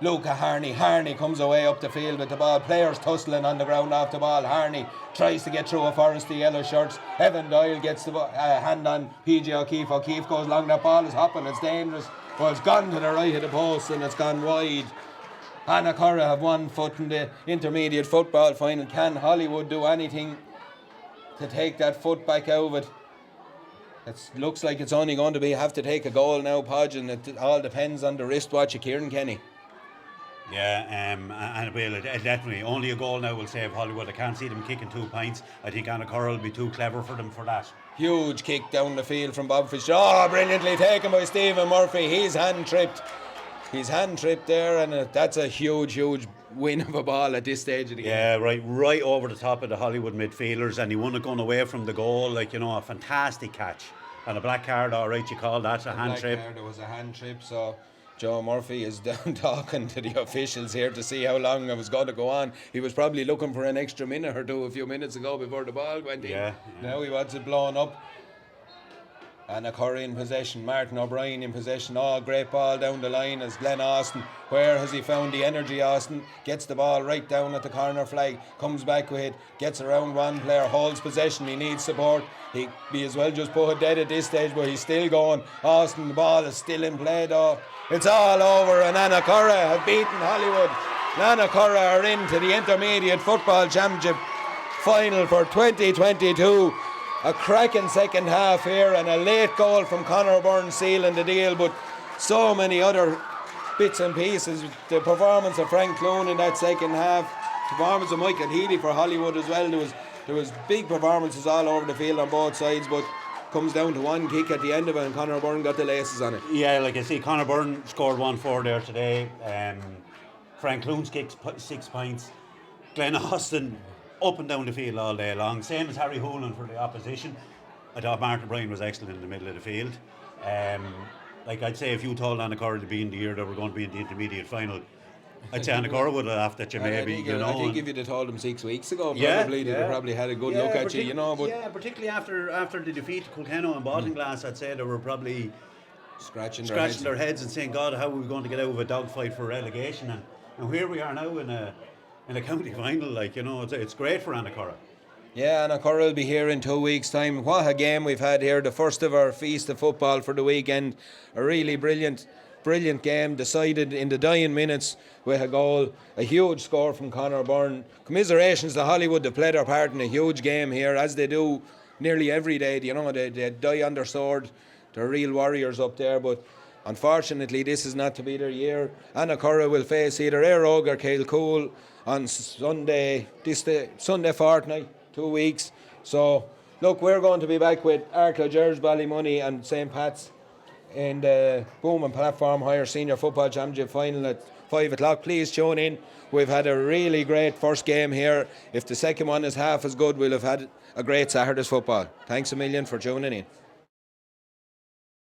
Luca Harney. Harney comes away up the field with the ball. Players tussling on the ground off the ball. Harney tries to get through a forest of yellow shirts. Evan Doyle gets the hand on PJ O'Keefe. O'Keefe goes long. That ball is hopping. It's dangerous. Well, it's gone to the right of the post and it's gone wide. Annacurra have 1 foot in the intermediate football final. Can Hollywood do anything to take that foot back out of it? It looks like it's only going to have to take a goal now, Podge, and it all depends on the wristwatch of Kieron Kenny. Yeah, and well, definitely only a goal now will save Hollywood. I can't see them kicking 2 points. I think Annacurra will be too clever for them for that. Huge kick down the field from Bob Fitzgerald. Brilliantly taken by Stephen Murphy. He's hand tripped. He's hand tripped there, and that's a huge win of a ball at this stage of the game. Yeah, right over the top of the Hollywood midfielders, and he won it going away from the goal. A fantastic catch. And a black card, all right, you call that a hand trip. There was a hand trip, so Joe Murphy is down talking to the officials here to see how long it was going to go on. He was probably looking for an extra minute or 2 a few minutes ago before the ball went in. Yeah. Now he wants it blown up. Annacurra in possession, Martin O'Brien in possession. Great ball down the line as Glenn Austin. Where has he found the energy? Austin gets the ball right down at the corner flag, comes back with it, gets around one player, holds possession. He needs support. He as well just put it dead at this stage, but he's still going. Austin, the ball is still in play though. It's all over, and Annacurra have beaten Hollywood. Annacurra are into the Intermediate Football Championship final for 2022. a cracking second half here and a late goal from Conor Byrne sealing the deal, but so many other bits and pieces. The performance of Frank Clune in that second half, performance of Michael Healy for Hollywood as well. There was big performances all over the field on both sides, but comes down to one kick at the end of it and Conor Byrne got the laces on it. Yeah, like I see, Conor Byrne scored 1-4 there today. Frank Clune's kicked 6 points. Glenn Austin up and down the field all day long, same as Harry Hoolan for the opposition. I thought Martin Bryan was excellent in the middle of the field. Like I'd say, if you told Annacurra to be in the year that we're going to be in the intermediate final, I'd say Annacurra would have laughed at you, maybe. I think if you'd have told them 6 weeks ago, they'd have probably had a good look at you, But particularly after the defeat to Kilkenny and Baltinglass, I'd say they were probably scratching their heads and saying, God, how are we going to get out of a dogfight for relegation? And here we are now in a county final. It's great for Annacurra. Yeah, Annacurra will be here in 2 weeks' time. What a game we've had here, the first of our feast of football for the weekend. A really brilliant game, decided in the dying minutes with a goal, a huge score from Conor Byrne. Commiserations to Hollywood, they played their part in a huge game here, as they do nearly every day. They die on their sword. They're real warriors up there, but unfortunately this is not to be their year. Annacurra will face either Éire or Kilcool on Sunday fortnight, 2 weeks. So look, we're going to be back with Arklow, George, Ballymoney and St. Pat's in the Boom and Platform Hire Senior Football Championship final at 5 o'clock. Please tune in. We've had a really great first game here. If the second one is half as good, we'll have had a great Saturday's football. Thanks a million for tuning in.